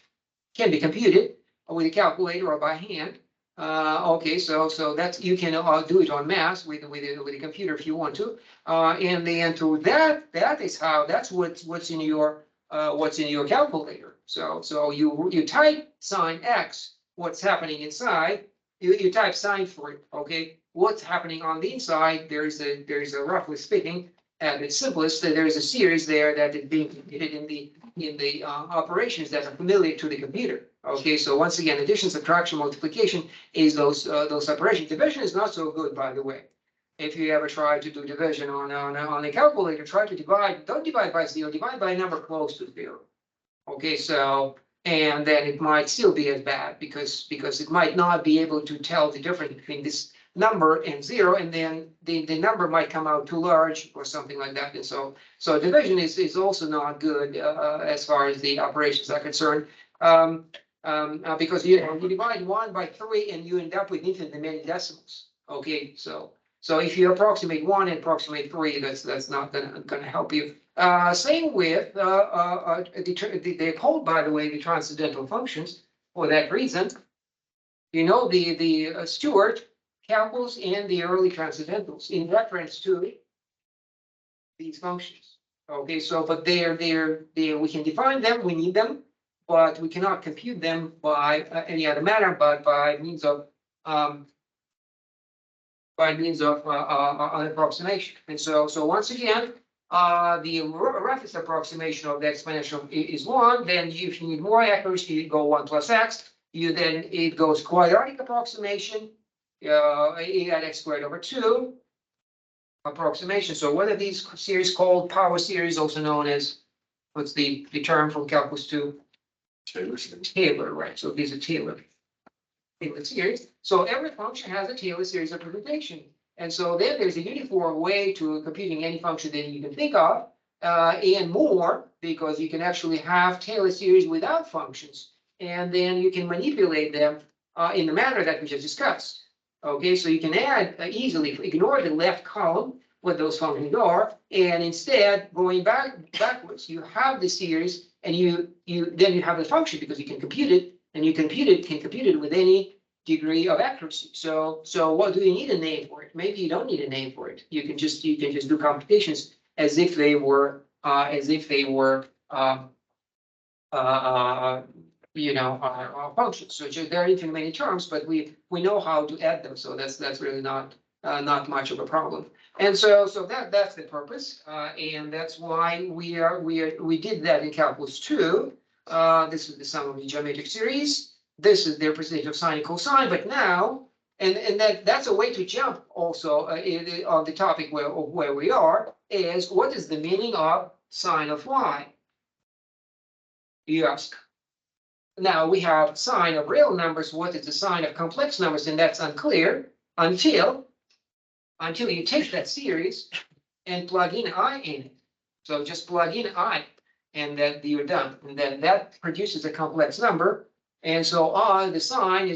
can be computed with a calculator or by hand. Okay, so that's, you can do it on mass with a computer if you want to. And then through that is how, that's what's in your calculator. So you type sine x, what's happening inside, you type sine for it, okay? What's happening on the inside, there's a roughly speaking, at its simplest, there's a series there that is being computed in the operations that are familiar to the computer. Okay, so once again, addition, subtraction, multiplication is those operations. Division is not so good, by the way. If you ever try to do division on a calculator, try to divide, don't divide by zero, divide by a number close to zero. Okay, so, and then it might still be as bad because it might not be able to tell the difference between this number and zero, and then the number might come out too large or something like that. And so division is also not good as far as the operations are concerned. Because you divide 1 by 3 and you end up with infinitely many decimals. Okay, so if you approximate 1 and approximate 3, that's not gonna help you. Same with they call, by the way, the transcendental functions for that reason. You know, the Stewart calculus and the early transcendentals in reference to these functions. Okay, so but they're we can define them, we need them, but we cannot compute them by any other manner, but by means of an approximation. And so once again, the roughest approximation of the exponential is 1. Then if you need more accuracy, you go 1 plus x. Then it goes quadratic approximation, e at x squared over 2 approximation. So what are these series called? Power series, also known as, what's the term from calculus 2? Taylor, right? So these are Taylor series. So every function has a Taylor series of permutation. And so then there's a uniform way to computing any function that you can think of, and more, because you can actually have Taylor series without functions, and then you can manipulate them in the manner that we just discussed. Okay, so you can add easily, ignore the left column, what those functions are, and instead going backwards, you have the series, and then you have the function because you can compute it, and you can compute it with any degree of accuracy. So what do you need a name for it? Maybe you don't need a name for it. You can just do computations as if they were functions. So there are infinite many terms, but we know how to add them. So that's really not much of a problem. And so that's the purpose, and that's why we did that in calculus 2. This is the sum of the geometric series. This is the representation of sine and cosine. But now, and that's a way to jump also on the topic where we are, is what is the meaning of sine of y? You ask. Now we have sine of real numbers. What is the sine of complex numbers? And that's unclear until you take that series and plug in I in it. So just plug in I, and then you're done. And then that produces a complex number. And so the sine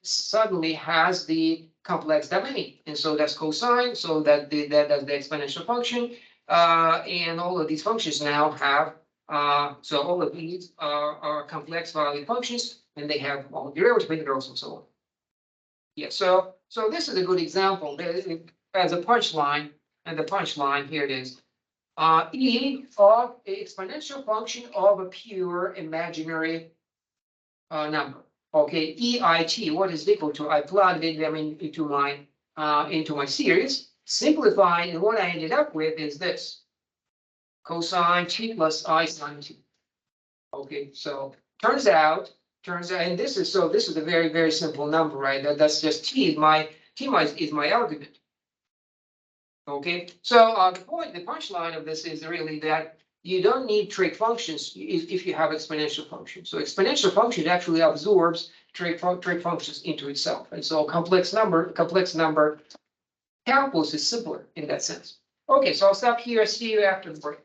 suddenly has the complex domain. And so that's cosine. So that's the exponential function. And all of these functions now have, so all of these are complex valued functions, and they have all derivatives, integrals, and so on. Yeah, so this is a good example as a punchline, and the punchline here it is. E of exponential function of a pure imaginary number. Okay, EIT, what is it equal to? I plugged them into my series, simplifying, and what I ended up with is this: cosine t plus I sine t. Okay, so turns out, and this is a very, very simple number, right? That's just t. My is my argument. Okay, so the punchline of this is really that you don't need trig functions if you have exponential functions. So exponential function actually absorbs trig functions into itself, and so complex number calculus is simpler in that sense. Okay, so I'll stop here. See you after the break.